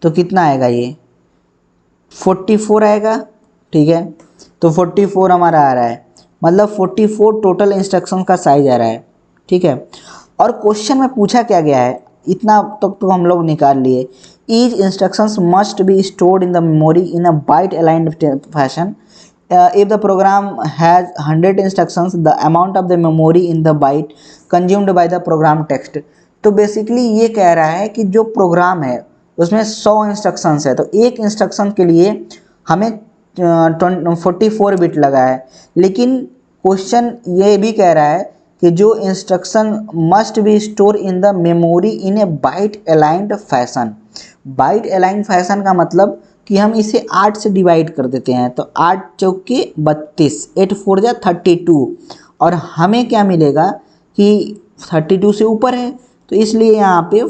तो कितना आएगा, ये 44 आएगा, ठीक है। तो 44 हमारा आ रहा है, मतलब 44 टोटल इंस्ट्रक्शन का साइज आ रहा है, ठीक है। और क्वेश्चन में पूछा क्या गया है, इतना तक तो हम लोग निकाल लिए। Each instructions must be stored in the memory in a byte aligned fashion. If the program has 100 instructions, the amount of the memory in the byte consumed by the program text। तो बेसिकली ये कह रहा है कि जो प्रोग्राम है उसमें 100 इंस्ट्रक्शंस है, तो एक इंस्ट्रक्शन के लिए हमें 44 बिट लगा है, लेकिन क्वेश्चन ये भी कह रहा है कि जो instruction must be store in the memory in a byte aligned fashion. Byte aligned fashion का मतलब कि हम इसे 8 से डिवाइड कर देते हैं, तो 8 चौके 32, 8 4 जा 32, और हमें क्या मिलेगा कि 32 से ऊपर है, तो इसलिए यहाँ पे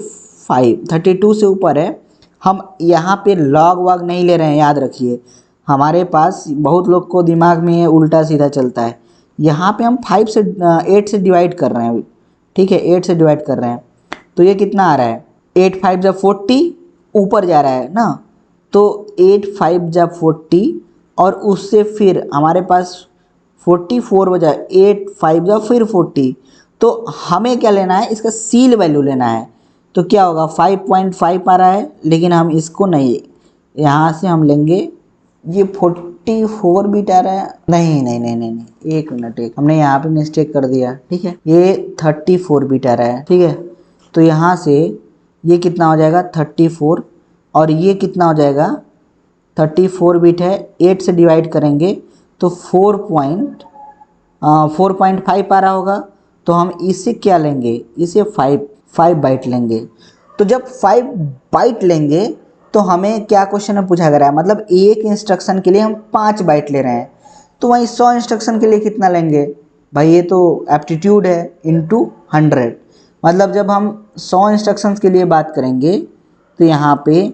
5, 32 से ऊपर है। हम यहाँ पे लॉग वॉग नहीं ले रहे हैं, याद रखिए, हमारे पास बहुत लोग को दिमाग में उल्टा सीधा चलता है। यहाँ पे हम 5 से 8 से डिवाइड कर रहे हैं, ठीक है, 8 से डिवाइड कर रहे हैं, तो ये कितना आ रहा है, 8 5 जा 40, ऊपर जा रहा है ना, तो 8 5 जा 40, और उससे फिर हमारे पास 44 बजा, 8 5 जा फिर 40, तो हमें क्या लेना है, इसका सील वैल्यू लेना है। तो क्या होगा, 5.5 आ रहा है, लेकिन हम इसको नहीं, यहाँ से हम लेंगे, ये 44 बिट आ रहा है, नहीं नहीं नहीं नहीं नहीं, एक मिनट, हमने यहाँ पे मिस्टेक कर दिया, ठीक है, ये 34 बिट आ रहा है, ठीक है। तो यहाँ से ये कितना हो जाएगा, 34, और ये कितना हो जाएगा, 34 बिट है, 8 से डिवाइड करेंगे तो 4.5 आ रहा होगा। तो हम इसे क्या लेंगे, इसे 5 बाइट लेंगे। तो जब 5 बाइट लेंगे तो हमें क्या क्वेश्चन में पूछा गया है, मतलब एक इंस्ट्रक्शन के लिए हम 5 बाइट ले रहे हैं, तो वहीं 100 इंस्ट्रक्शन के लिए कितना लेंगे भाई, ये तो एप्टीट्यूड है इंटू 100। मतलब जब हम 100 इंस्ट्रक्शंस के लिए बात करेंगे तो यहाँ पे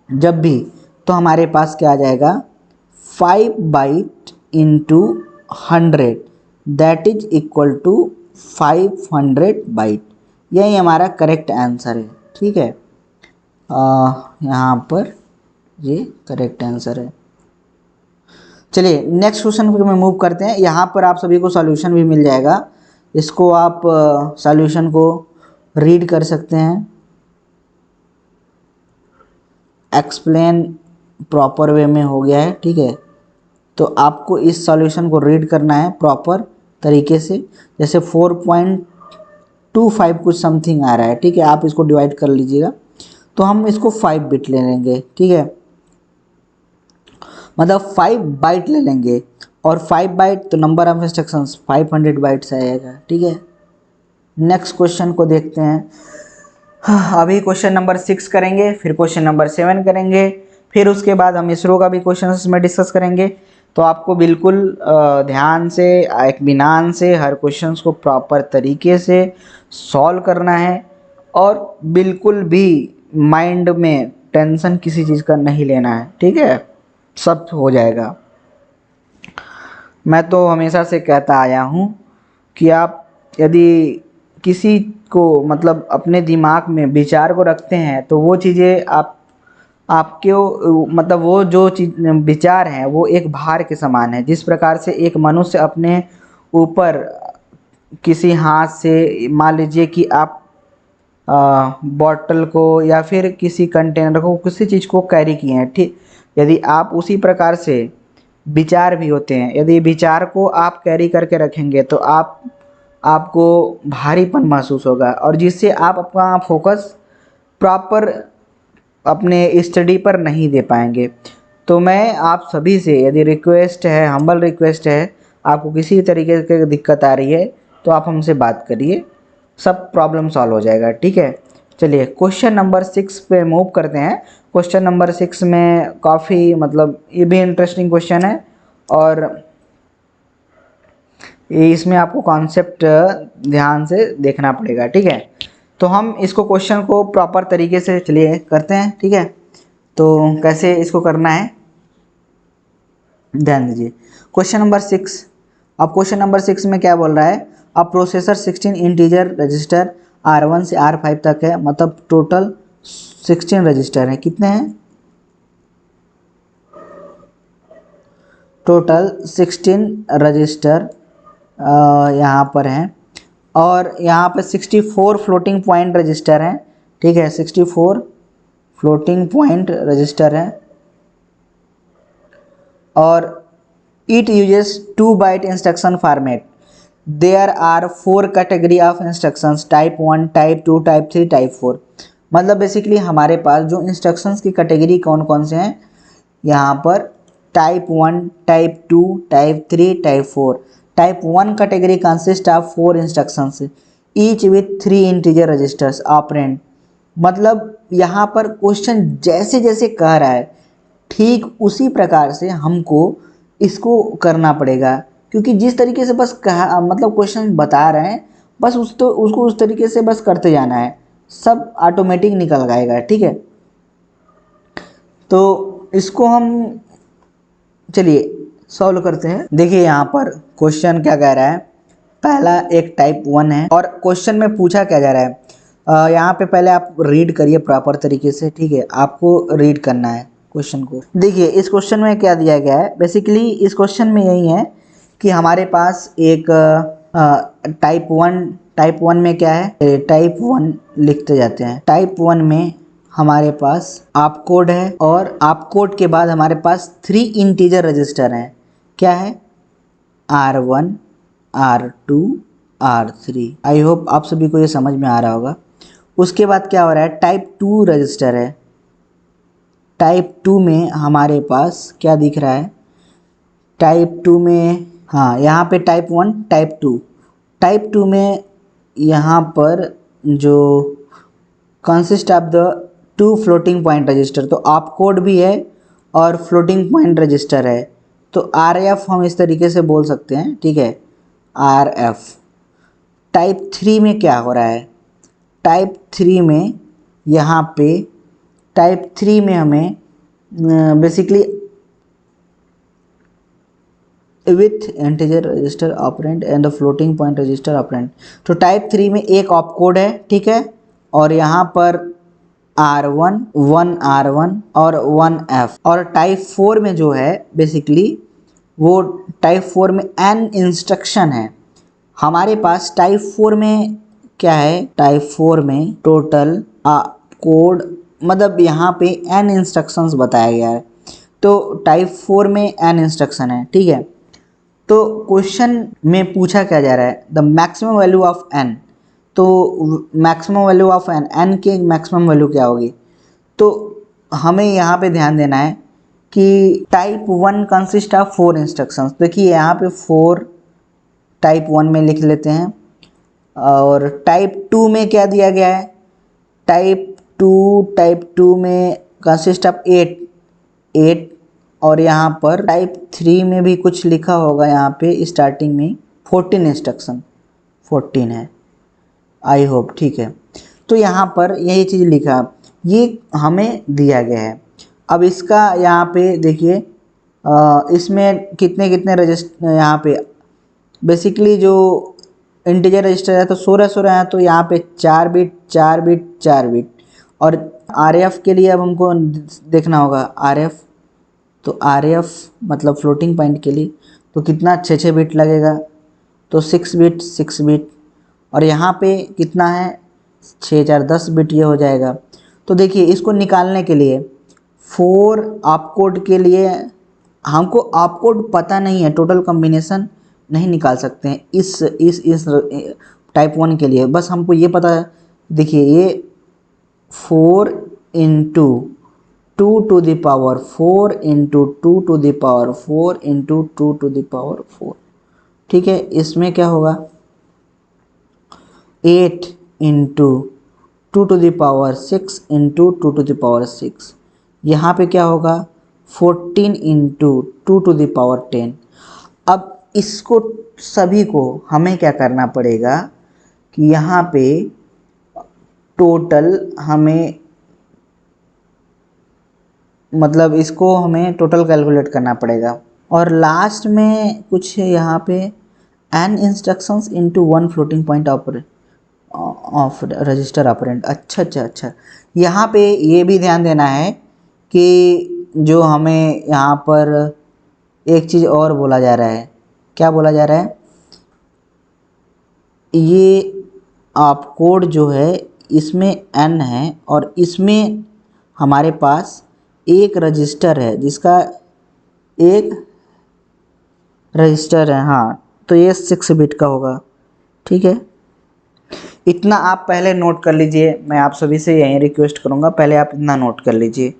जब भी, तो हमारे पास क्या आ जाएगा, 5 byte into 100 that is equal to 500 byte. यही हमारा करेक्ट आंसर है। ठीक है, यहाँ पर ये करेक्ट आंसर है। चलिए नेक्स्ट क्वेश्चन पे मूव करते हैं। यहाँ पर आप सभी को सॉल्यूशन भी मिल जाएगा, इसको आप सॉल्यूशन को रीड कर सकते हैं। एक्सप्लेन प्रॉपर वे में हो गया है। ठीक है, तो आपको इस सॉल्यूशन को रीड करना है प्रॉपर तरीके से। जैसे 4.25 कुछ समथिंग आ रहा है। ठीक है, आप इसको डिवाइड कर लीजिएगा, तो हम इसको 5 बिट ले लेंगे। ठीक है, मतलब 5 बाइट ले लेंगे, और 5 बाइट तो नंबर ऑफ इंस्ट्रक्शंस 500 बाइट्स आएगा। ठीक है, नेक्स्ट क्वेश्चन को देखते हैं। अभी क्वेश्चन नंबर 6 करेंगे, फिर क्वेश्चन नंबर 7 करेंगे, फिर उसके बाद हम इसरो का भी क्वेश्चन इसमें डिस्कस करेंगे। तो आपको बिल्कुल ध्यान से, इत्मीनान से हर क्वेश्चन को प्रॉपर तरीके से सॉल्व करना है, और बिल्कुल भी माइंड में टेंशन किसी चीज़ का नहीं लेना है। ठीक है, सब हो जाएगा। मैं तो हमेशा से कहता आया हूँ कि आप यदि किसी को मतलब अपने दिमाग में विचार को रखते हैं, तो वो चीज़ें आपके मतलब वो जो चीज विचार हैं वो एक भार के समान है। जिस प्रकार से एक मनुष्य अपने ऊपर किसी हाथ से, मान लीजिए कि आप बॉटल को या फिर किसी कंटेनर को, किसी चीज़ को कैरी किए हैं, ठीक, यदि आप उसी प्रकार से विचार भी होते हैं, यदि विचार को आप कैरी करके रखेंगे तो आपको भारीपन महसूस होगा, और जिससे आप अपना फोकस प्रॉपर अपने स्टडी पर नहीं दे पाएंगे। तो मैं आप सभी से यदि रिक्वेस्ट है, हम्बल रिक्वेस्ट है, आपको किसी तरीके की दिक्कत आ रही है तो आप हमसे बात करिए, सब प्रॉब्लम सॉल्व हो जाएगा। ठीक है, चलिए क्वेश्चन नंबर 6 पे मूव करते हैं। क्वेश्चन नंबर 6 में काफ़ी मतलब ये भी इंटरेस्टिंग क्वेश्चन है, और इसमें आपको कॉन्सेप्ट ध्यान से देखना पड़ेगा। ठीक है, तो हम इसको क्वेश्चन को प्रॉपर तरीके से चलिए करते हैं। ठीक है, तो कैसे इसको करना है ध्यान दीजिए। क्वेश्चन नंबर 6, अब क्वेश्चन नंबर 6 में क्या बोल रहा है, अब प्रोसेसर 16 इंटीजर रजिस्टर R1 से R5 तक है, मतलब टोटल 16 रजिस्टर हैं। कितने हैं, टोटल 16 रजिस्टर यहाँ पर हैं, और यहाँ पे 64 फ्लोटिंग पॉइंट रजिस्टर हैं। ठीक है, 64 फ्लोटिंग पॉइंट रजिस्टर हैं, और it uses 2 byte instruction format. There are 4 category of instructions, type 1, type 2, type 3, type 4। मतलब बेसिकली हमारे पास जो इंस्ट्रक्शंस की कैटेगरी कौन कौन से हैं, यहाँ पर type 1, type 2, type 3, type 4। Type 1 category consist of 4 instructions each with 3 integer registers operand. मतलब यहाँ पर क्वेश्चन जैसे जैसे कह रहा है ठीक उसी प्रकार से हमको इसको करना पड़ेगा, क्योंकि जिस तरीके से बस कहा मतलब क्वेश्चन बता रहे हैं, बस उसको उस तरीके से बस करते जाना है, सब ऑटोमेटिक निकल जाएगा। ठीक है, तो इसको हम चलिए सॉल्व करते हैं। देखिए यहाँ पर क्वेश्चन क्या कह रहा है, पहला एक टाइप 1 है, और क्वेश्चन में पूछा क्या जा रहा है, यहाँ पे पहले आप रीड करिए प्रॉपर तरीके से। ठीक है, आपको रीड करना है क्वेश्चन को। देखिए इस क्वेश्चन में क्या दिया गया है, बेसिकली इस क्वेश्चन में यही है कि हमारे पास एक टाइप 1 में क्या है, टाइप 1 लिखते जाते हैं। टाइप 1 में हमारे पास आप कोड है, और आप कोड के बाद हमारे पास 3 इंटीजर रजिस्टर हैं। क्या है, R1, R2, R3। I hope आप सभी को ये समझ में आ रहा होगा। उसके बाद क्या हो रहा है, टाइप 2 रजिस्टर है। टाइप 2 में हमारे पास क्या दिख रहा है, टाइप 2 में, हाँ यहाँ पे टाइप 1 टाइप 2, टाइप 2 में यहाँ पर जो consist of the 2 floating point register, तो आप कोड भी है और फ्लोटिंग पॉइंट रजिस्टर है, तो RF हम इस तरीके से बोल सकते हैं, ठीक है, RF। टाइप 3 में क्या हो रहा है, टाइप 3 में यहाँ पे टाइप 3 में हमें basically with integer register operand and the floating point register operand. तो टाइप 3 में एक ऑप कोड है, ठीक है, और यहाँ पर R1 1 R1 और 1F। और टाइप 4 में जो है बेसिकली वो टाइप 4 में n इंस्ट्रक्शन है हमारे पास। टाइप 4 में क्या है, टाइप 4 में टोटल कोड मतलब यहाँ पे n इंस्ट्रक्शंस बताया गया है, तो टाइप 4 में n इंस्ट्रक्शन है, ठीक है। तो क्वेश्चन में पूछा क्या जा रहा है, the maximum value of n, तो मैक्सिमम वैल्यू ऑफ n की मैक्सिमम वैल्यू क्या होगी, तो हमें यहाँ पे ध्यान देना है कि टाइप 1 कंसिस्ट ऑफ 4 इंस्ट्रक्शंस। देखिए यहाँ पे 4 टाइप 1 में लिख लेते हैं, और टाइप 2 में क्या दिया गया है, टाइप 2 में कंसिस्ट ऑफ 8, और यहाँ पर टाइप 3 में भी कुछ लिखा होगा, यहाँ पे स्टार्टिंग में 14 इंस्ट्रक्शन 14 है, आई होप, ठीक है। तो यहाँ पर यही चीज़ लिखा, ये हमें दिया गया है। अब इसका यहाँ पे देखिए इसमें कितने कितने रजिस्टर, यहाँ पे बेसिकली जो इंटीजर रजिस्टर है तो 16 है, तो यहाँ पे 4 बिट 4 बिट 4 बिट। और RF के लिए अब हमको देखना होगा, RF, तो RF मतलब फ्लोटिंग पॉइंट के लिए तो कितना 6 बिट लगेगा, तो 6 बिट 6 बिट। और यहाँ पे कितना है 6 4 10 बिट, ये हो जाएगा। तो देखिए इसको निकालने के लिए 4 ऑपकोड के लिए हमको ऑपकोड पता नहीं है, टोटल कॉम्बिनेशन नहीं निकाल सकते हैं इस टाइप 1 के लिए, बस हमको ये पता है। देखिए ये 4 into 2 to the power 4 into 2 to the power 4 into 2 to the power 4, ठीक है। इसमें क्या होगा 8 into 2 to the power 6 into 2 to the power 6। यहाँ पे क्या होगा 14 इंटू 2 टू द पावर 10। अब इसको सभी को हमें क्या करना पड़ेगा कि यहाँ पे टोटल हमें मतलब इसको हमें टोटल कैलकुलेट करना पड़ेगा। और लास्ट में कुछ यहाँ पे n instructions into 1 floating point of register operand. अच्छा, यहाँ पे ये भी ध्यान देना है कि जो हमें यहाँ पर एक चीज़ और बोला जा रहा है, क्या बोला जा रहा है, ये आप कोड जो है इसमें n है और इसमें हमारे पास एक रजिस्टर है जिसका एक रजिस्टर है, हाँ, तो ये 6 बिट का होगा, ठीक है। इतना आप पहले नोट कर लीजिए, मैं आप सभी से यही रिक्वेस्ट करूँगा, पहले आप इतना नोट कर लीजिए।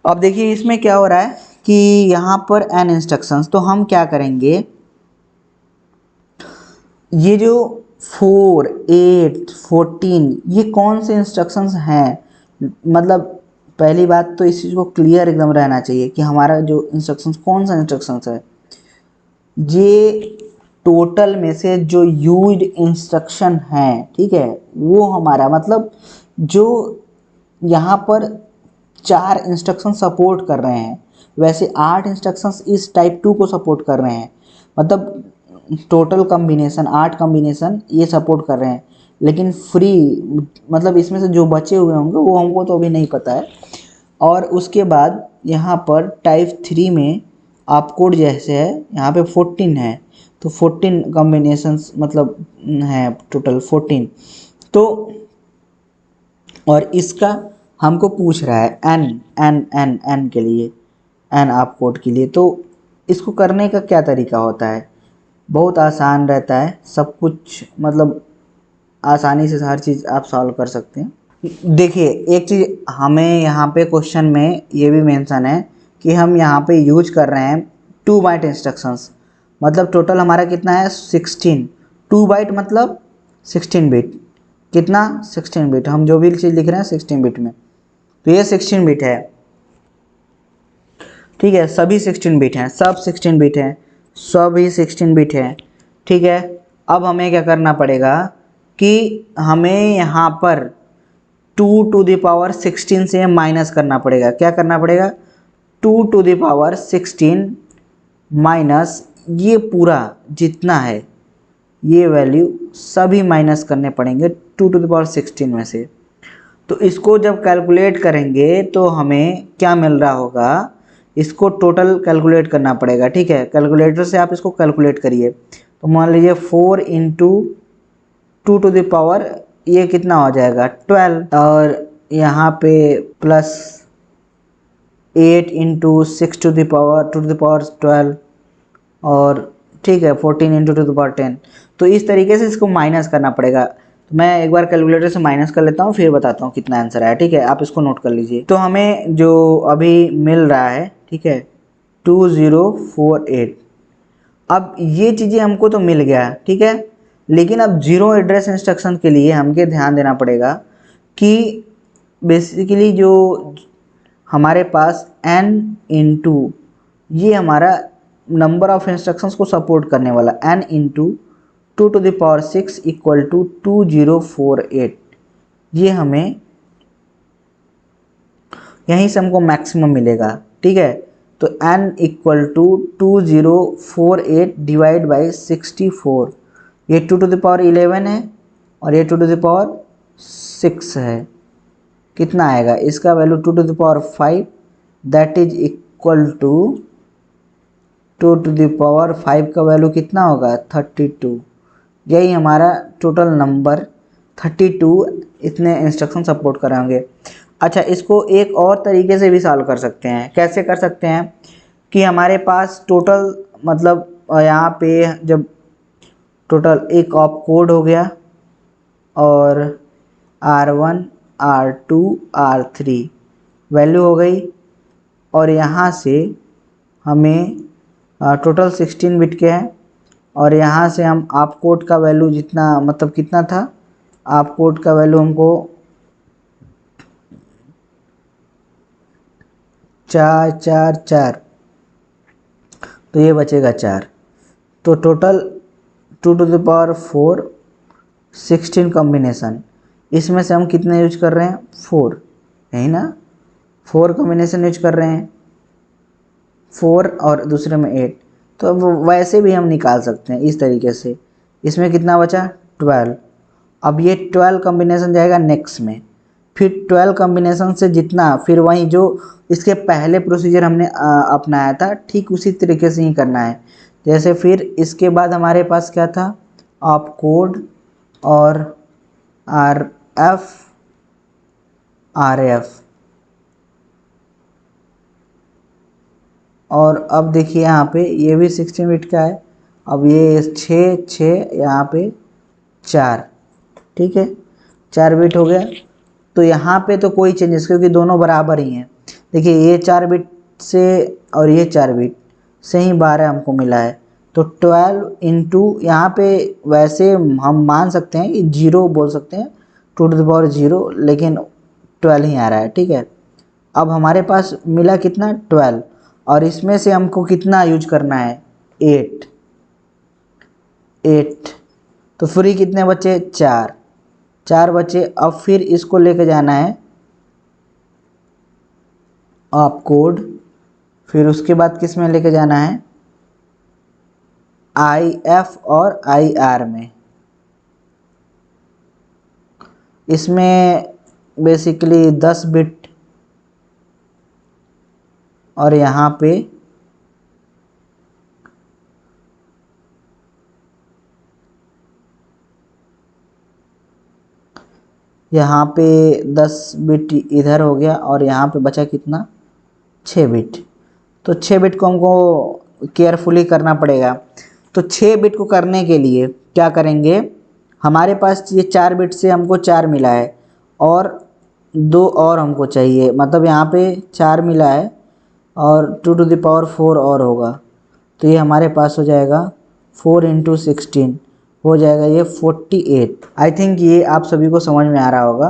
अब देखिए इसमें क्या हो रहा है कि यहाँ पर n इंस्ट्रक्शंस, तो हम क्या करेंगे, ये जो 4 8 14 ये कौन से इंस्ट्रक्शंस हैं, मतलब पहली बात तो इस चीज़ को क्लियर एकदम रहना चाहिए कि हमारा जो इंस्ट्रक्शंस कौन सा इंस्ट्रक्शंस है। ये टोटल में से जो यूज्ड इंस्ट्रक्शन है, ठीक है, वो हमारा मतलब जो यहाँ पर 4 इंस्ट्रक्शन सपोर्ट कर रहे हैं, वैसे 8 इंस्ट्रक्शंस इस टाइप 2 को सपोर्ट कर रहे हैं, मतलब टोटल कॉम्बिनेशन 8 कॉम्बिनेशन ये सपोर्ट कर रहे हैं। लेकिन फ्री मतलब इसमें से जो बचे हुए होंगे वो हमको तो अभी नहीं पता है। और उसके बाद यहाँ पर टाइप 3 में आप कोड जैसे है यहाँ पे 14 है, तो 14 कॉम्बिनेशंस मतलब है टोटल 14। तो और इसका हमको पूछ रहा है n n n n के लिए, n आप कोड के लिए। तो इसको करने का क्या तरीका होता है, बहुत आसान रहता है, सब कुछ मतलब आसानी से हर चीज़ आप सॉल्व कर सकते हैं। देखिए एक चीज़ हमें यहाँ पे क्वेश्चन में ये भी मेंशन है कि हम यहाँ पे यूज कर रहे हैं 2 बाइट इंस्ट्रक्शंस, मतलब टोटल हमारा कितना है 16। 2 बाइट मतलब 16 बिट, कितना 16 बिट, हम जो भी चीज़ लिख रहे हैं 16 बिट में, तो ये 16 बिट है। ठीक है, सभी 16 बिट हैं, सब 16 बिट हैं, सभी 16 बिट हैं। ठीक है, अब हमें क्या करना पड़ेगा कि हमें यहाँ पर 2 टू द पावर 16 से माइनस करना पड़ेगा। क्या करना पड़ेगा, 2 टू द पावर 16 माइनस ये पूरा जितना है, ये वैल्यू सभी माइनस करने पड़ेंगे 2 टू द पावर 16 में से। तो इसको जब कैलकुलेट करेंगे तो हमें क्या मिल रहा होगा, इसको टोटल कैलकुलेट करना पड़ेगा। ठीक है, कैलकुलेटर से आप इसको कैलकुलेट करिए। तो मान लीजिए 4 इंटू 2 टू द पावर, ये कितना हो जाएगा 12, और यहाँ पे plus 8 into 6 to the power 12, और ठीक है 14 इंटू 2 टू द पावर 10। तो इस तरीके से इसको माइनस करना पड़ेगा। तो मैं एक बार कैलकुलेटर से माइनस कर लेता हूँ, फिर बताता हूँ कितना आंसर आया। ठीक है, आप इसको नोट कर लीजिए। तो हमें जो अभी मिल रहा है, ठीक है 2048। अब ये चीज़ें हमको तो मिल गया, ठीक है, लेकिन अब जीरो एड्रेस इंस्ट्रक्शन के लिए हमके ध्यान देना पड़ेगा कि बेसिकली जो हमारे पास n इंटू ये हमारा नंबर ऑफ इंस्ट्रक्शंस को सपोर्ट करने वाला n into 2 to the power 6 equal to 2048, ये हमें यहीं से हमको मैक्सिमम मिलेगा। ठीक है, तो n equal to 2048 divide by 64, ये 2 टू द पावर 11 है और ये 2 टू द पावर 6 है। कितना आएगा इसका value 2 to the power 5, that is equal to 2 to the power 5 का वैल्यू कितना होगा 32। यही हमारा टोटल नंबर 32 इतने इंस्ट्रक्शन सपोर्ट कराएंगे। अच्छा, इसको एक और तरीके से भी सॉल्व कर सकते हैं। कैसे कर सकते हैं कि हमारे पास टोटल मतलब यहाँ पे जब टोटल एक ऑप कोड हो गया और R1 R2 R3 वैल्यू हो गई, और यहाँ से हमें टोटल 16 बिट के हैं, और यहाँ से हम आप कोड का वैल्यू जितना मतलब कितना था, आप कोड का वैल्यू हमको 4 4 4, तो ये बचेगा 4। तो total 2 to the power 4 16 combination, इसमें से हम कितने यूज कर रहे हैं 4, यही ना, 4 कॉम्बिनेशन यूज कर रहे हैं, 4 और दूसरे में 8। तो अब वैसे भी हम निकाल सकते हैं इस तरीके से। इसमें कितना बचा 12। अब ये 12 कॉम्बिनेशन जाएगा नेक्स्ट में, फिर 12 कॉम्बिनेशन से जितना, फिर वही जो इसके पहले प्रोसीजर हमने अपनाया था, ठीक उसी तरीके से ही करना है। जैसे फिर इसके बाद हमारे पास क्या था, आप कोड और RF RF, और अब देखिए यहाँ पे ये भी 16 बिट का है। अब ये 6 6 यहाँ पे 4, ठीक है 4 बिट हो गया। तो यहाँ पे तो कोई चेंजेस, क्योंकि दोनों बराबर ही हैं। देखिए ये 4 बिट से और ये 4 बिट से ही 12 हमको मिला है। तो 12 इंटू यहाँ पे वैसे हम मान सकते हैं कि 0 बोल सकते हैं 2 टू द पावर 0, लेकिन 12 ही आ रहा है। ठीक है, अब हमारे पास मिला कितना 12, और इसमें से हमको कितना यूज करना है 8 8। तो फ्री कितने बचे 4 4 बचे। अब फिर इसको लेके जाना है आप कोड, फिर उसके बाद किस में लेके जाना है IF और IR में। इसमें बेसिकली 10 बिट, और यहाँ पे यहाँ पे 10 बिट इधर हो गया, और यहाँ पे बचा कितना 6 बिट। तो 6 बिट को हमको केयरफुली करना पड़ेगा। तो 6 बिट को करने के लिए क्या करेंगे, हमारे पास ये 4 बिट से हमको 4 मिला है, और दो और हमको चाहिए, मतलब यहाँ पे 4 मिला है और 2 टू द पावर 4 और होगा, तो ये हमारे पास हो जाएगा 4 इंटू 16 हो जाएगा ये 48। आई थिंक ये आप सभी को समझ में आ रहा होगा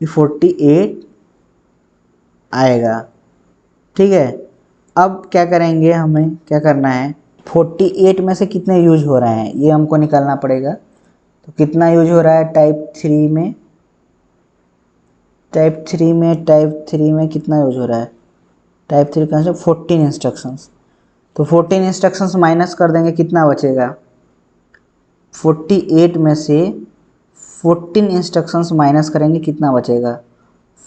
कि 48 आएगा। ठीक है, अब क्या करेंगे, हमें क्या करना है, 48 में से कितने यूज हो रहे हैं ये हमको निकालना पड़ेगा। तो कितना यूज हो रहा है टाइप 3 में, टाइप थ्री में कितना यूज हो रहा है, टाइप 3 का आंसर 14 इंस्ट्रक्शंस। तो 14 इंस्ट्रक्शंस माइनस कर देंगे, कितना बचेगा, 48 में से 14 इंस्ट्रक्शंस माइनस करेंगे, कितना बचेगा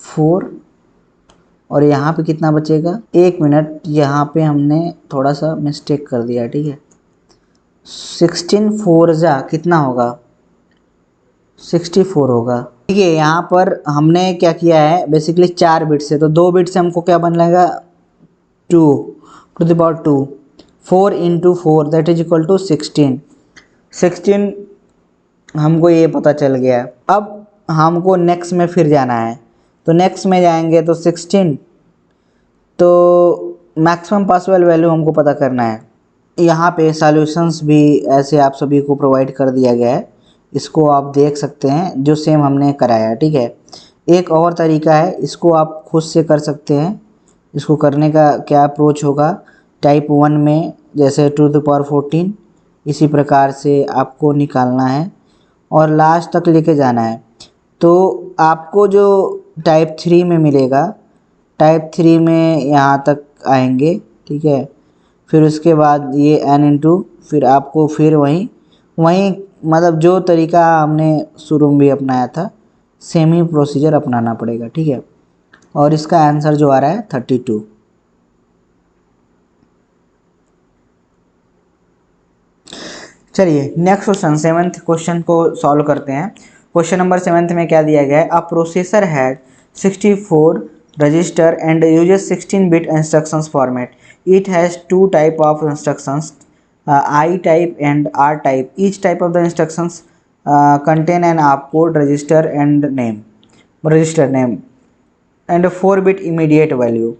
4, और यहाँ पे कितना बचेगा, एक मिनट, यहाँ पे हमने थोड़ा सा मिस्टेक कर दिया। ठीक है, 16 4 जा कितना होगा, 64 होगा। ठीक है, यहाँ पर हमने क्या किया है, बेसिकली 4 बिट से, तो 2 बिट से हमको क्या बन जाएगा 2 to the power 2, 4 into 4 that is equal to 16 हमको ये पता चल गया। अब हमको नेक्स्ट में फिर जाना है, तो नेक्स्ट में जाएंगे तो 16, तो मैक्सिमम पॉसिबल वैल्यू हमको पता करना है। यहाँ पे सॉल्यूशंस भी ऐसे आप सभी को प्रोवाइड कर दिया गया है, इसको आप देख सकते हैं जो सेम हमने कराया। ठीक है, एक और तरीका है, इसको आप खुद से कर सकते हैं। इसको करने का क्या अप्रोच होगा, टाइप 1 में जैसे 2 टू द पावर 14 इसी प्रकार से आपको निकालना है और लास्ट तक लेके जाना है। तो आपको जो टाइप 3 में मिलेगा, टाइप 3 में यहाँ तक आएंगे। ठीक है, फिर उसके बाद ये n इंटू, फिर आपको फिर वहीं वहीं मतलब जो तरीका हमने शुरू में भी अपनाया था सेम ही प्रोसीजर अपनाना पड़ेगा। ठीक है, और इसका आंसर जो आ रहा है 32। चलिए नेक्स्ट क्वेश्चन, 7th क्वेश्चन को सॉल्व करते हैं। क्वेश्चन नंबर 7 में क्या दिया गया है, अ processor had 64 register and uses 16 bit instructions format. It has 2 type of instructions, I type and R type. Each type of the instructions contain an opcode, register name and a 4-bit immediate value.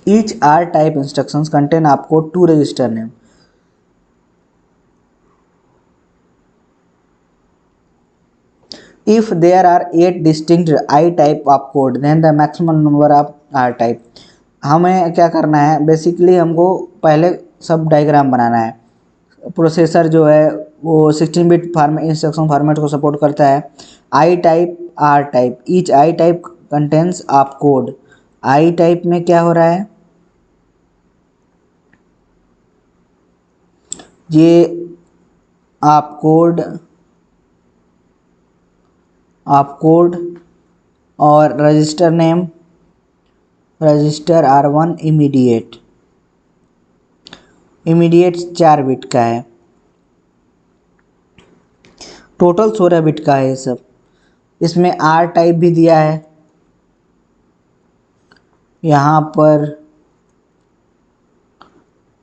Each R type instructions contain opcode, 2 register name. If there are 8 distinct I type opcode, then the maximum number of R type. हमें क्या करना है, बेसिकली हमको पहले सब डायग्राम बनाना है। प्रोसेसर जो है वो 16 बिट इंस्ट्रक्शन फॉर्मेट को सपोर्ट करता है। I type, R type, each I type contains op code. I type में क्या हो रहा है, ये आप कोड और register name, register R1 immediate 4 bit का है, टोटल 16 बिट का है ये सब। इसमें आर टाइप भी दिया है, यहाँ पर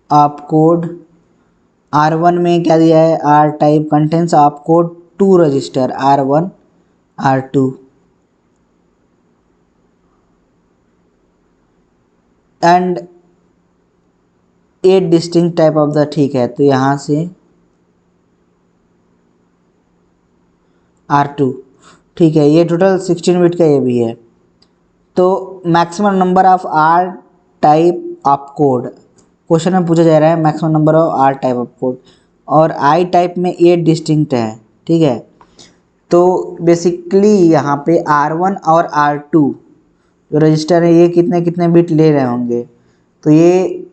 आप कोड R1 में क्या दिया है, are type contains op code 2 register R1 R2 and 8 distinct type of the. ठीक है, तो यहाँ से R2। ठीक है, ये टोटल 16 बिट का ये भी है। तो maximum number of R type of code question में पूछा जा रहा है, maximum number of R type of code, और आई टाइप में 8 डिस्टिंक्ट है। ठीक है, तो बेसिकली यहाँ पे R1 और R2 जो रजिस्टर है ये कितने कितने बिट ले रहे होंगे, तो ये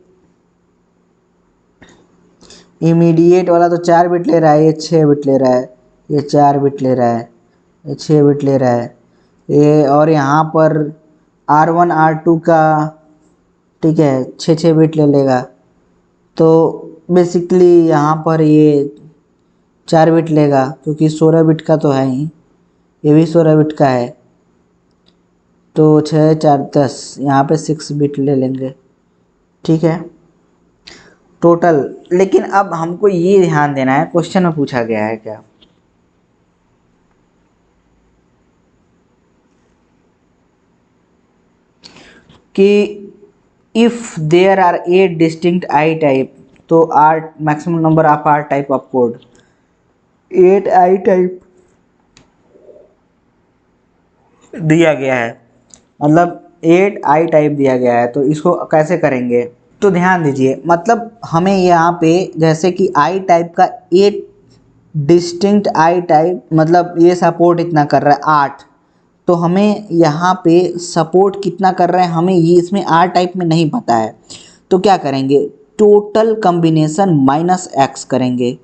इमीडिएट वाला तो 4 बिट ले रहा है, ये 6 बिट ले रहा है, ये 4 बिट ले रहा है, ये 6 बिट ले रहा है ये, और यहाँ पर R1 R2 का ठीक है 6 बिट ले लेगा। तो बेसिकली यहाँ पर ये 4 बिट लेगा, क्योंकि 16 बिट का तो है ही, ये भी 16 बिट का है, तो 6 4 10, यहाँ पे 6 बिट ले लेंगे। ठीक है, टोटल। लेकिन अब हमको ये ध्यान देना है, क्वेश्चन में पूछा गया है क्या, कि if there are 8 distinct I type, तो are maximum number of R type of code 8 I type दिया गया है, मतलब 8 आई टाइप दिया गया है। तो इसको कैसे करेंगे, तो ध्यान दीजिए, मतलब हमें यहाँ पे जैसे कि आई टाइप का 8 डिस्टिंक्ट आई टाइप, मतलब ये सपोर्ट इतना कर रहा है 8, तो हमें यहाँ पे सपोर्ट कितना कर रहा है हमें ये इसमें आर टाइप में नहीं पता है। तो क्या करेंगे, टोटल कॉम्बिनेशन माइनस एक्स करेंगे,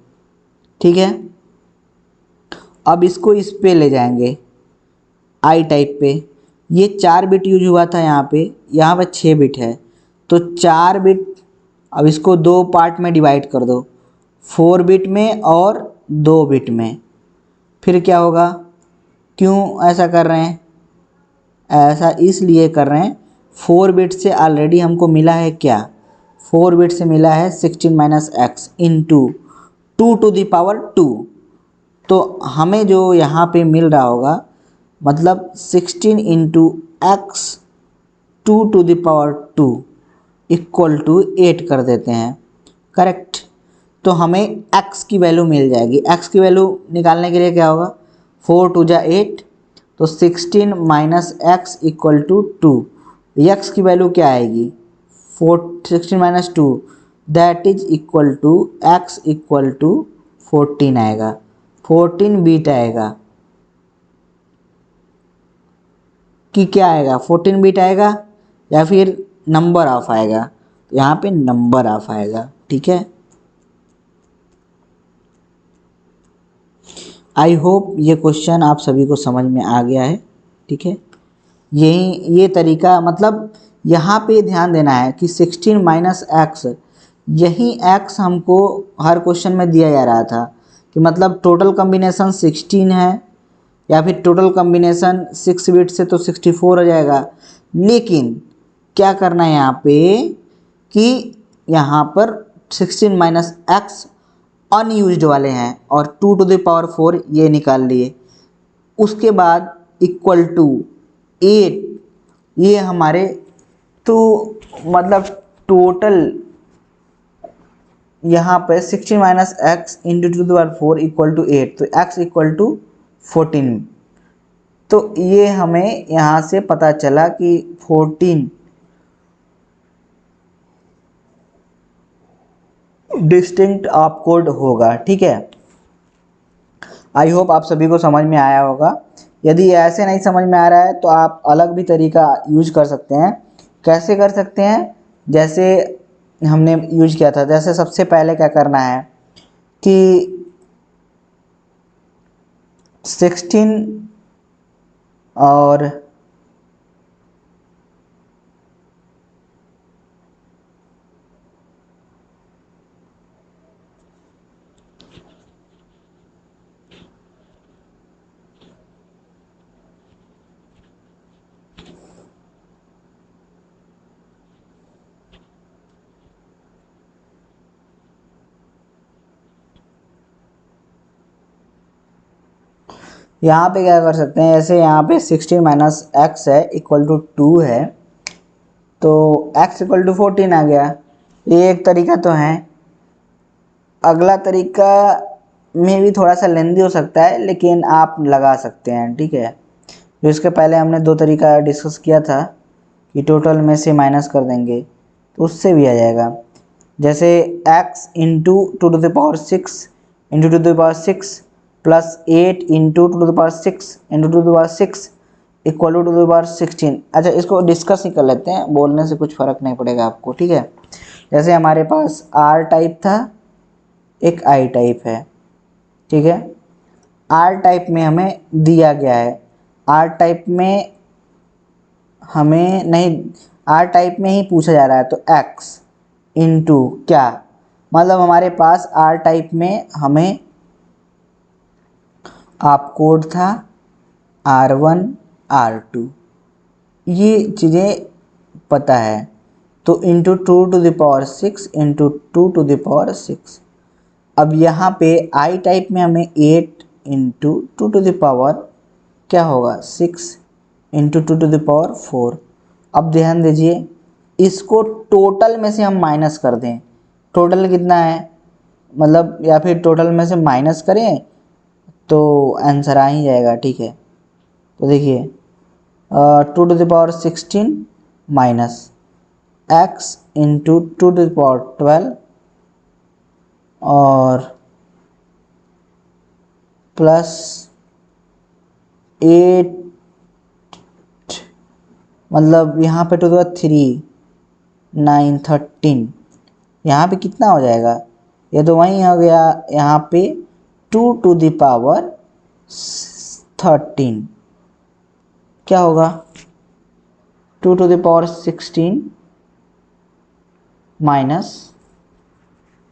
ठीक है। अब इसको इस पे ले जाएंगे आई टाइप पे, ये 4 बिट यूज हुआ था यहाँ पे 6 बिट है, तो 4 बिट, अब इसको 2 पार्ट में डिवाइड कर दो, 4 बिट में और 2 बिट में। फिर क्या होगा, क्यों ऐसा कर रहे हैं, ऐसा इसलिए कर रहे हैं 4 बिट से ऑलरेडी हमको मिला है क्या, 4 बिट से मिला है 16 minus x into 2 to the power 2। तो हमें जो यहाँ पे मिल रहा होगा, मतलब 16 into x 2 to the power 2 equal to 8 कर देते हैं, करेक्ट। तो हमें x की वैल्यू मिल जाएगी। x की वैल्यू निकालने के लिए क्या होगा, 4 टू जा 8, तो 16 minus x equal to 2। X की वैल्यू क्या आएगी, 16 minus 2, that is equal to x equal to 14 आएगा, 14 बीट आएगा कि क्या आएगा, 14 बीट आएगा या फिर नंबर ऑफ आएगा, तो यहाँ पे नंबर ऑफ आएगा, ठीक है। आई होप ये क्वेश्चन आप सभी को समझ में आ गया है, ठीक है। यही ये तरीका, मतलब यहाँ पे ध्यान देना है कि 16 माइनस एक्स, यही एक्स हमको हर क्वेश्चन में दिया जा रहा था कि मतलब टोटल कॉम्बिनेशन 16 है या फिर टोटल कॉम्बिनेशन 6 बिट से तो 64 हो जाएगा। लेकिन क्या करना है यहाँ पे कि यहाँ पर 16 माइनस एक्स अनयूज्ड वाले हैं और 2 टू द पावर 4 ये निकाल लिए, उसके बाद इक्वल टू 8 ये हमारे, तो मतलब टोटल यहाँ पे 16 minus x into 2 to the power 4 equal to 8, तो x इक्वल टू 14। तो ये हमें यहाँ से पता चला कि 14 डिस्टिंक्ट ऑप कोड होगा, ठीक है। आई होप आप सभी को समझ में आया होगा। यदि ऐसे नहीं समझ में आ रहा है तो आप अलग भी तरीका यूज कर सकते हैं। कैसे कर सकते हैं, जैसे हमने यूज किया था, जैसे सबसे पहले क्या करना है कि 16 और यहाँ पे क्या कर सकते हैं, ऐसे यहाँ पे 16 माइनस एक्स है इक्वल टू 2 है, तो x इक्वल टू 14 आ गया। ये एक तरीका तो है। अगला तरीका में भी थोड़ा सा लेंदी हो सकता है लेकिन आप लगा सकते हैं, ठीक है। जो इसके पहले हमने 2 तरीका डिस्कस किया था कि टोटल में से माइनस कर देंगे, तो उससे भी आ जाएगा। जैसे x into 2 to the power 6 into 2 to the power 6 plus 8 into 2 to the power 6 into 2 to the power 6 equal to 2 to the power 16। अच्छा, इसको डिस्कस ही कर लेते हैं, बोलने से कुछ फ़र्क नहीं पड़ेगा आपको, ठीक है। जैसे हमारे पास R टाइप था, एक I टाइप है, ठीक है। R टाइप में हमें दिया गया है, R टाइप में हमें नहीं, R टाइप में ही पूछा जा रहा है, तो x इंटू क्या, मतलब हमारे पास R टाइप में हमें आप कोड था R1 R2, ये चीज़ें पता है, तो into 2 to the power 6 into 2 to the power 6। अब यहाँ पे I टाइप में हमें 8 इंटू 2 टू द पावर क्या होगा 6 इंटू 2 टू द पावर 4, अब ध्यान दीजिए, इसको टोटल में से हम माइनस कर दें, टोटल कितना है मतलब, या फिर टोटल में से माइनस करें तो आंसर आ ही जाएगा। ठीक है, तो देखिए 2⁻16 माइनस x इंटू 2⁻12 और प्लस 8, मतलब यहाँ पे 2⁻3 9 13, यहाँ पे कितना हो जाएगा, ये तो वहीं हो गया, यहाँ पे 2⁻13 क्या होगा, 2⁻16 माइनस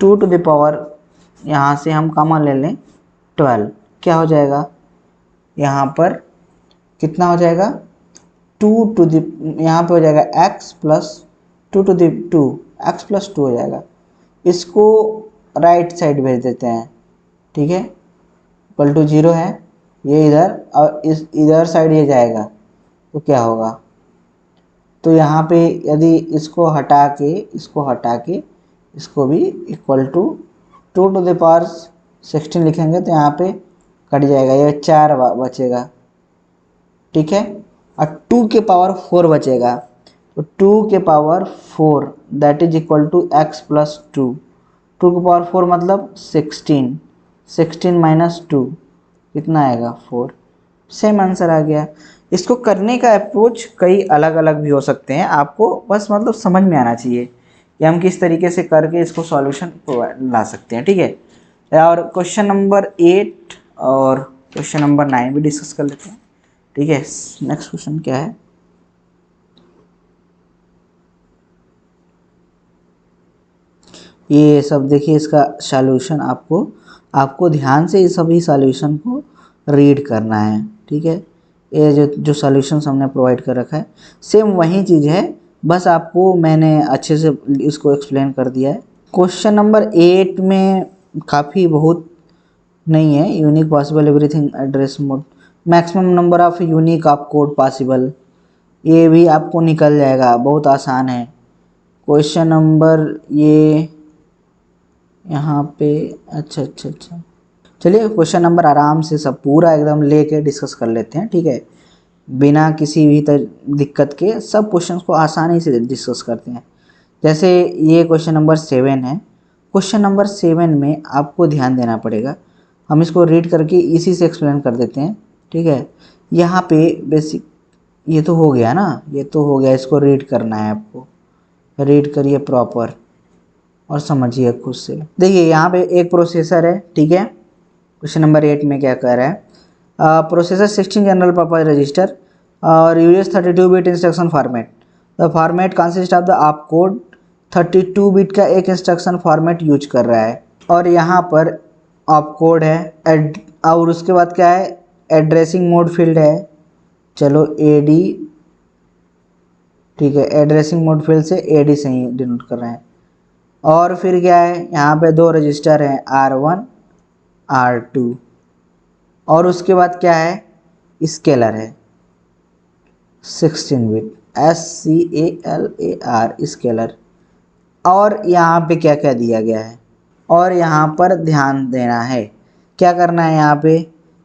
2 यहाँ से हम कॉमन ले लें 12, क्या हो जाएगा, यहाँ पर कितना हो जाएगा, यहाँ पे हो जाएगा x प्लस 2 x प्लस 2 हो जाएगा। इसको राइट साइड भेज देते हैं, ठीक है, इक्वल टू 0 है, ये इधर और इस इधर साइड ये जाएगा तो क्या होगा, तो यहाँ पे यदि इसको हटा के इसको भी इक्वल टू 2⁻16 लिखेंगे तो यहाँ पे कट जाएगा, ये 4 बचेगा। ठीक है, और 2 के पावर 4 बचेगा, तो 2 के power 4 that is equal to x plus 2, 2 के पावर 4 मतलब 16 माइनस 2 कितना आएगा 4, सेम आंसर आ गया। इसको करने का अप्रोच कई अलग अलग भी हो सकते हैं, आपको बस मतलब समझ में आना चाहिए कि हम किस तरीके से करके इसको सॉल्यूशन ला सकते हैं। ठीक है, और क्वेश्चन नंबर 8 और क्वेश्चन नंबर 9 भी डिस्कस कर लेते हैं। ठीक है, नेक्स्ट क्वेश्चन क्या है, ये सब देखिए, इसका सॉल्यूशन आपको ध्यान से इस सभी सॉल्यूशन को रीड करना है। ठीक है, ये जो सॉल्यूशंस हमने प्रोवाइड कर रखा है सेम वही चीज़ है, बस आपको मैंने अच्छे से इसको एक्सप्लेन कर दिया है। क्वेश्चन नंबर 8 में काफ़ी बहुत नहीं है, unique possible everything address mode, maximum number of unique op code possible, ये भी आपको निकल जाएगा, बहुत आसान है। क्वेश्चन नंबर ये यहाँ पे अच्छा, चलिए क्वेश्चन नंबर आराम से सब पूरा एकदम लेके डिस्कस कर लेते हैं। ठीक है, बिना किसी भी दिक्कत के सब क्वेश्चंस को आसानी से डिस्कस करते हैं। जैसे ये क्वेश्चन नंबर 7 है, क्वेश्चन नंबर 7 में आपको ध्यान देना पड़ेगा, हम इसको रीड करके इसी से एक्सप्लेन कर देते हैं। ठीक है, यहाँ पे बेसिक ये तो हो गया ना, ये तो हो गया, इसको रीड करना है आपको, रीड करिए प्रॉपर और समझिए खुद से। देखिए यहाँ पे एक प्रोसेसर है, ठीक है, क्वेश्चन नंबर 8 में क्या कह रहा है, प्रोसेसर 16 जनरल पर्पज रजिस्टर और US 32 bit instruction format, the format consist of the आप कोड 32 बिट का एक इंस्ट्रक्शन फॉर्मेट यूज कर रहा है, और यहाँ पर आप कोड है और उसके बाद क्या है, एड्रेसिंग मोड फील्ड है, चलो एडी, ठीक है, एड्रेसिंग मोड फील्ड से एडी से ही डिनोट कर रहे हैं, और फिर क्या है, यहाँ पे 2 रजिस्टर हैं R1 R2, और उसके बाद क्या है, स्केलर है 16 बिट SCALAR स्केलर, और यहाँ पे क्या क्या दिया गया है, और यहाँ पर ध्यान देना है, क्या करना है यहाँ पे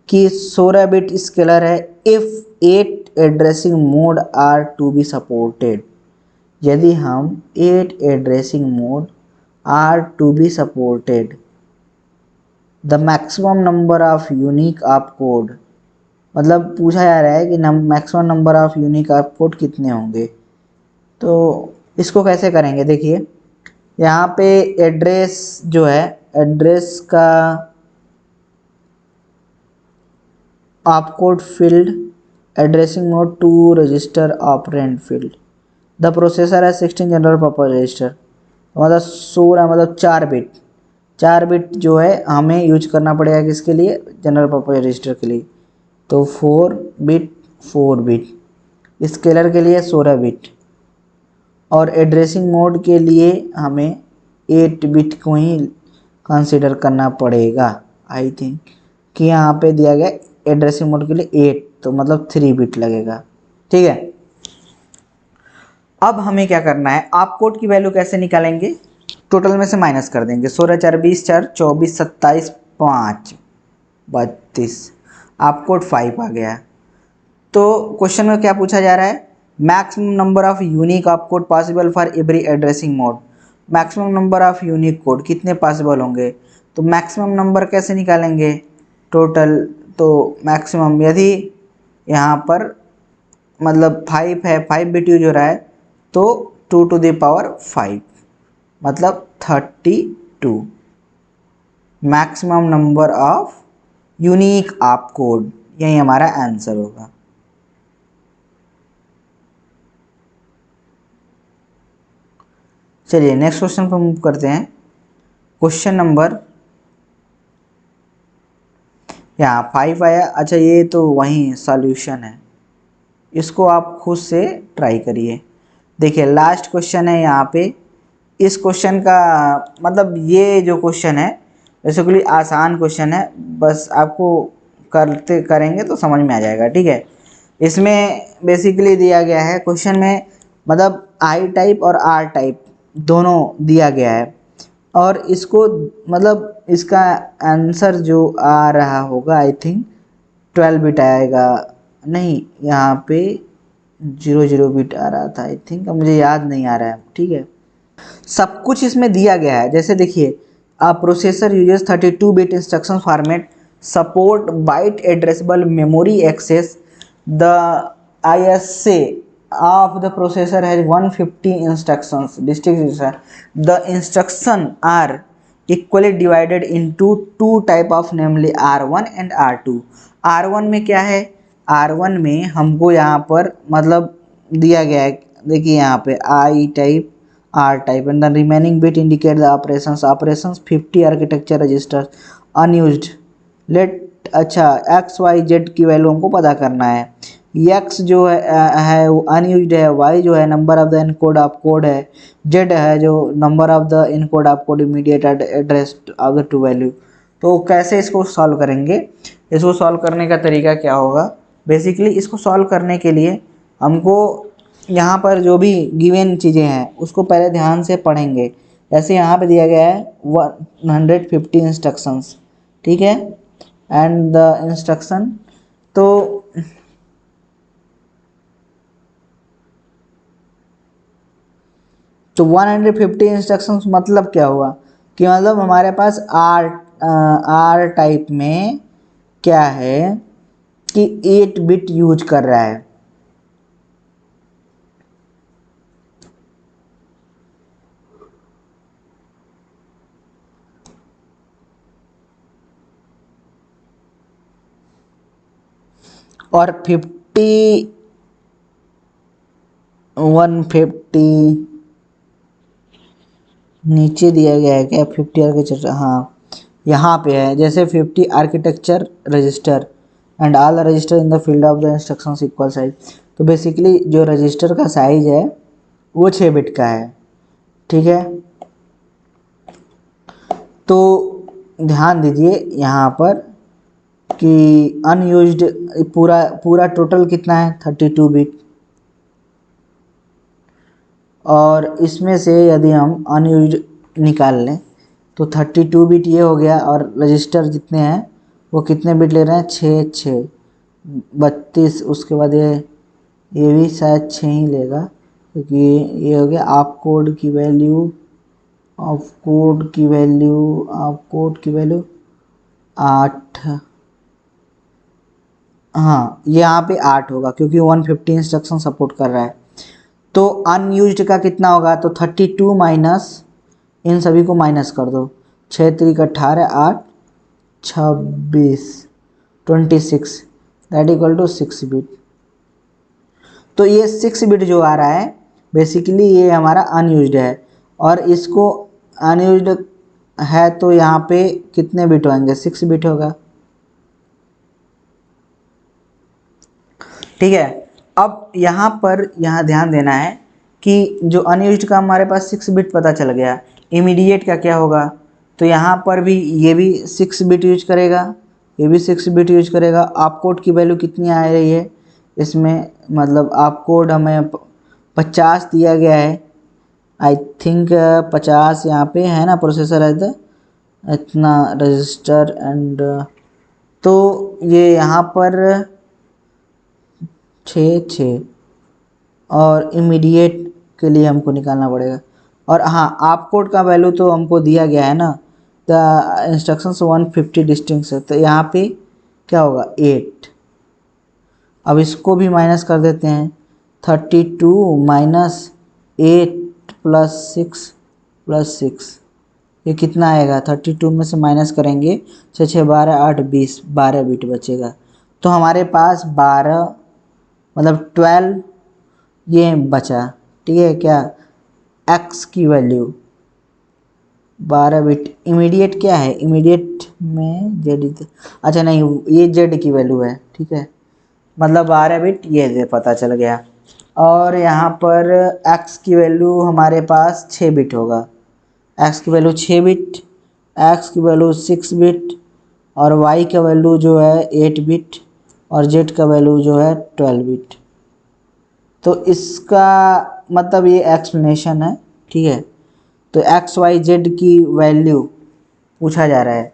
कि 16 बिट स्केलर है, if 8 addressing mode are to be supported, यदि हम 8 addressing mode are to be supported, the maximum number of unique op code, मतलब पूछा जा रहा है कि maximum number of unique op code कितने होंगे। तो इसको कैसे करेंगे, देखिए यहाँ पे एड्रेस जो है, एड्रेस का आप code field, addressing mode 2 register operand field, the processor है 16 जनरल पर्पज रजिस्टर, मतलब 16 मतलब 4 बिट जो है हमें यूज करना पड़ेगा किसके लिए, जनरल पर्पज रजिस्टर के लिए, तो 4 बिट, स्केलर के लिए 16 बिट, और एड्रेसिंग मोड के लिए हमें 8 बिट को ही कंसिडर करना पड़ेगा। आई थिंक कि यहाँ पे दिया गया एड्रेसिंग मोड के लिए 8, तो मतलब 3 बिट लगेगा। ठीक है, अब हमें क्या करना है, आप कोड की वैल्यू कैसे निकालेंगे, टोटल में से माइनस कर देंगे। 16 4 20 4 24 27 5 32, आप कोड 5 आ गया। तो क्वेश्चन में क्या पूछा जा रहा है, maximum number of unique op code possible for every addressing mode. Maximum number of unique code कितने पॉसिबल होंगे, तो मैक्सिमम नंबर कैसे निकालेंगे, टोटल। तो मैक्सिमम यदि यहाँ पर मतलब 5 है, 5 बिट यूज हो रहा है, तो 2 टू द पावर 5 मतलब 32 maximum number of unique op code, यही हमारा आंसर होगा। चलिए नेक्स्ट क्वेश्चन पर मूव करते हैं। क्वेश्चन नंबर यहाँ 5 आया। अच्छा ये तो वही सॉल्यूशन है, इसको आप खुद से ट्राई करिए। देखिए लास्ट क्वेश्चन है यहाँ पे। इस क्वेश्चन का मतलब ये जो क्वेश्चन है बेसिकली आसान क्वेश्चन है, बस आपको करते करेंगे तो समझ में आ जाएगा, ठीक है। इसमें बेसिकली दिया गया है क्वेश्चन में, मतलब आई टाइप और आर टाइप दोनों दिया गया है, और इसको मतलब इसका आंसर जो आ रहा होगा आई थिंक 12 बिट आएगा। नहीं, यहाँ पे 00 बिट आ रहा था आई थिंक, मुझे याद नहीं आ रहा है, ठीक है। सब कुछ इसमें दिया गया है। जैसे देखिए, a processor uses 32 bit instruction format, support byte addressable memory access, the ISA of the processor has 150 instructions, the instruction are equally divided into two type of namely R1 and R2। R1 में क्या है, R1 में हमको यहाँ पर मतलब दिया गया है, देखिए यहाँ पे I type R type and the remaining bit indicate the operations 50 architecture registers unused। let अच्छा x y z की वैल्यू हमको पता करना है। x जो है वो अनयूज्ड है, y जो है number of the encode of code है, z है जो number of the encode of code immediate address of the two value. तो कैसे इसको सॉल्व करेंगे, इसको सॉल्व करने का तरीका क्या होगा, बेसिकली इसको सॉल्व करने के लिए हमको यहाँ पर जो भी गिवन चीज़ें हैं उसको पहले ध्यान से पढ़ेंगे। जैसे यहाँ पे दिया गया है 150 इंस्ट्रक्शंस, ठीक है, एंड द इंस्ट्रक्शन तो 150 इंस्ट्रक्शंस मतलब क्या हुआ कि मतलब हमारे पास आर टाइप में क्या है कि 8 बिट यूज कर रहा है। और 150 नीचे दिया गया है क्या, 50 आर्किटेक्चर, हाँ यहाँ पे है, जैसे 50 architecture register and all register in the field of the instructions equal size. तो बेसिकली जो रजिस्टर का साइज है वो 6 बिट का है, ठीक है। तो ध्यान दीजिए यहाँ पर कि अनयूज्ड पूरा पूरा टोटल कितना है 32 बिट, और इसमें से यदि हम अनयूज्ड निकाल लें तो 32 बिट ये हो गया, और रजिस्टर जितने हैं वो कितने बिट ले रहे हैं, 6 32, उसके बाद ये भी शायद 6 ही लेगा, क्योंकि ये हो गया आप कोड की वैल्यू, ऑफ कोड की वैल्यू 8, हाँ यहाँ पे 8 होगा क्योंकि 150 इंस्ट्रक्शन सपोर्ट कर रहा है। तो अनयूज्ड का कितना होगा, तो 32 माइनस इन सभी को माइनस कर दो, 6 3 18 8 26 26 दैट इक्वल टू 6 बिट। तो ये 6 बिट जो आ रहा है बेसिकली ये हमारा अनयूज्ड है, और इसको अनयूज्ड है तो यहाँ पे कितने बिट होंगे, 6 बिट होगा, ठीक है। अब यहाँ पर ध्यान देना है कि जो अनयूज्ड का हमारे पास 6 बिट पता चल गया, इमीडिएट का क्या होगा, तो यहाँ पर भी ये भी 6 बिट यूज करेगा, ये भी 6 बिट यूज करेगा। आप कोड की वैल्यू कितनी आ रही है इसमें, मतलब आप कोड हमें 50 दिया गया है, आई थिंक 50 यहाँ पे है ना, प्रोसेसर है तो इतना रजिस्टर एंड तो ये यहाँ पर 6 और इमीडिएट के लिए हमको निकालना पड़ेगा। और हाँ, आप कोड का वैल्यू तो हमको दिया गया है ना, द इंस्ट्रक्शंस 150 डिस्टिंक्ट है, तो यहाँ पे क्या होगा 8। अब इसको भी माइनस कर देते हैं, 32 माइनस 8 प्लस 6 प्लस 6, ये कितना आएगा, 32 में से माइनस करेंगे 6 6 12 8 20, 12 बिट बचेगा। तो हमारे पास 12 मतलब 12 ये बचा, ठीक है क्या, x की वैल्यू 12 बिट। इमीडिएट क्या है, इमीडिएट में z, अच्छा नहीं ये z की वैल्यू है, ठीक है, मतलब 12 बिट ये पता चल गया। और यहाँ पर x की वैल्यू हमारे पास 6 बिट होगा, x की वैल्यू 6 बिट, x की वैल्यू 6 बिट, और y का वैल्यू जो है 8 बिट, और z का वैल्यू जो है 12 बिट। तो इसका मतलब ये एक्सप्लेनेशन है, ठीक है। तो x y z की वैल्यू पूछा जा रहा है,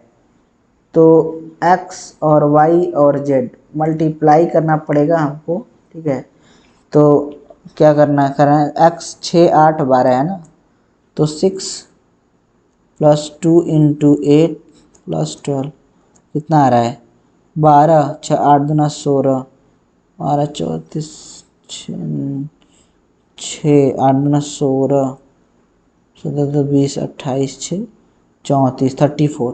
तो x और y और z मल्टीप्लाई करना पड़ेगा हमको, ठीक है। तो क्या करना है, x 6 8 12 है ना, तो 6 प्लस 2 इंटू 8 प्लस 12 कितना आ रहा है, 12 6 8 दूना 16, 12 34 6 8 दूना 16 17 20 28 6 34 34।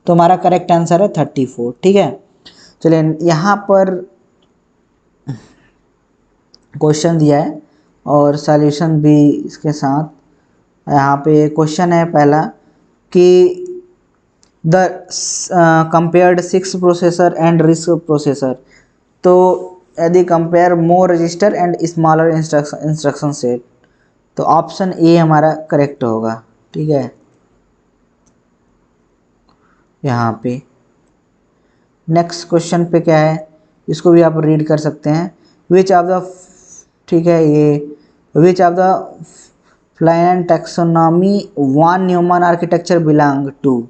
तो हमारा करेक्ट आंसर है 34, ठीक है। चलिए यहाँ पर क्वेश्चन दिया है और सॉल्यूशन भी इसके साथ। यहाँ पे क्वेश्चन है पहला कि the compared 6 processor and risk processor, तो यदि compare more register and smaller instruction set, तो ऑप्शन ए हमारा करेक्ट होगा, ठीक है। यहाँ पे नेक्स्ट क्वेश्चन पे क्या है, इसको भी आप रीड कर सकते हैं। विच ऑफ द, ठीक है, ये which of the Flynn taxonomy von Neumann architecture belong to,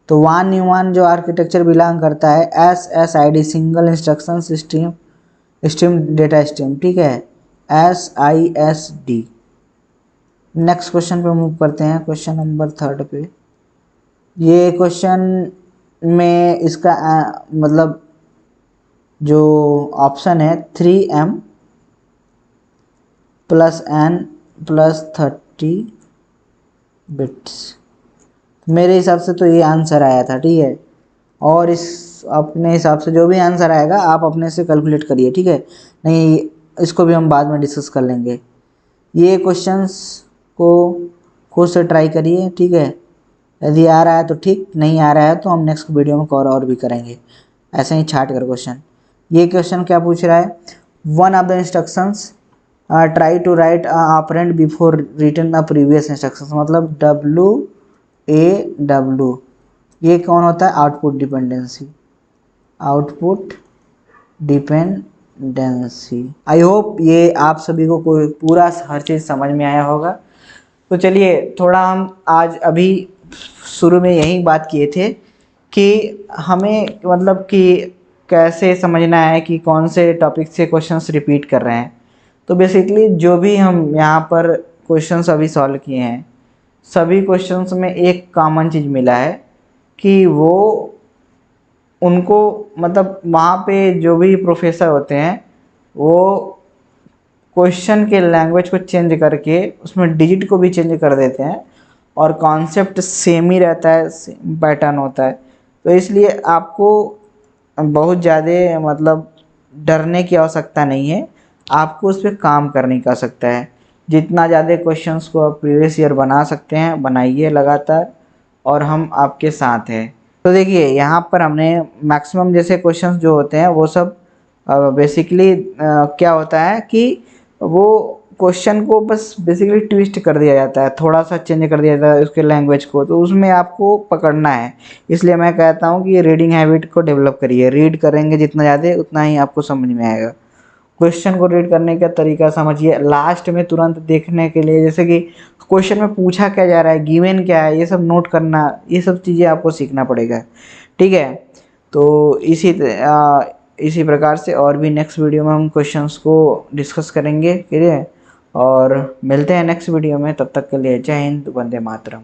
तो वान न्यूमन जो आर्किटेक्चर बिलोंग करता है SSID single instruction system stream data stream, ठीक है, SISD। नेक्स्ट क्वेश्चन पे मूव करते हैं, क्वेश्चन नंबर 3 पे। ये क्वेश्चन में इसका मतलब जो ऑप्शन है 3m plus n plus 30 bits, मेरे हिसाब से तो ये आंसर आया था, ठीक है। और इस अपने हिसाब से जो भी आंसर आएगा आप अपने से कैलकुलेट करिए, ठीक है, नहीं इसको भी हम बाद में डिस्कस कर लेंगे। ये क्वेश्चंस को खुद से ट्राई करिए, ठीक है, यदि आ रहा है तो ठीक, नहीं आ रहा है तो हम नेक्स्ट वीडियो में और भी करेंगे, ऐसे ही छाट कर क्वेश्चन। ये क्वेश्चन क्या पूछ रहा है, one of the instructions try to write operand before written a previous instructions, मतलब WAW, ये कौन होता है, output dependency, output dependency. I hope ये आप सभी को कोई पूरा हर चीज़ समझ में आया होगा। तो चलिए थोड़ा हम आज अभी शुरू में यही बात किए थे कि हमें मतलब कि कैसे समझना है कि कौन से टॉपिक से क्वेश्चंस रिपीट कर रहे हैं। तो बेसिकली जो भी हम यहाँ पर क्वेश्चंस अभी सॉल्व किए हैं, सभी क्वेश्चंस में एक कॉमन चीज़ मिला है कि वो उनको मतलब वहाँ पे जो भी प्रोफेसर होते हैं वो क्वेश्चन के लैंग्वेज को चेंज करके उसमें डिजिट को भी चेंज कर देते हैं और कॉन्सेप्ट सेम ही रहता है, सेम पैटर्न होता है। तो इसलिए आपको बहुत ज़्यादा मतलब डरने की आवश्यकता नहीं है, आपको उस पर काम करने की आवश्यकता है। जितना ज़्यादा क्वेश्चंस को आप प्रीवियस ईयर बना सकते हैं बनाइए लगातार, और हम आपके साथ हैं। तो देखिए यहाँ पर हमने मैक्सिमम जैसे क्वेश्चंस जो होते हैं वो सब बेसिकली क्या होता है कि वो क्वेश्चन को बस बेसिकली ट्विस्ट कर दिया जाता है, थोड़ा सा चेंज कर दिया जाता है उसके लैंग्वेज को, तो उसमें आपको पकड़ना है। इसलिए मैं कहता हूँ कि रीडिंग हैबिट को डेवलप करिए, रीड करेंगे जितना ज़्यादा उतना ही आपको समझ में आएगा। क्वेश्चन को रीड करने का तरीका समझिए, लास्ट में तुरंत देखने के लिए जैसे कि क्वेश्चन में पूछा क्या जा रहा है, गिवन क्या है, ये सब नोट करना, ये सब चीज़ें आपको सीखना पड़ेगा। ठीक है, तो इसी प्रकार से और भी नेक्स्ट वीडियो में हम क्वेश्चंस को डिस्कस करेंगे। ठीक है, और मिलते हैं नेक्स्ट वीडियो में, तब तक के लिए जय हिंद, वंदे मातरम।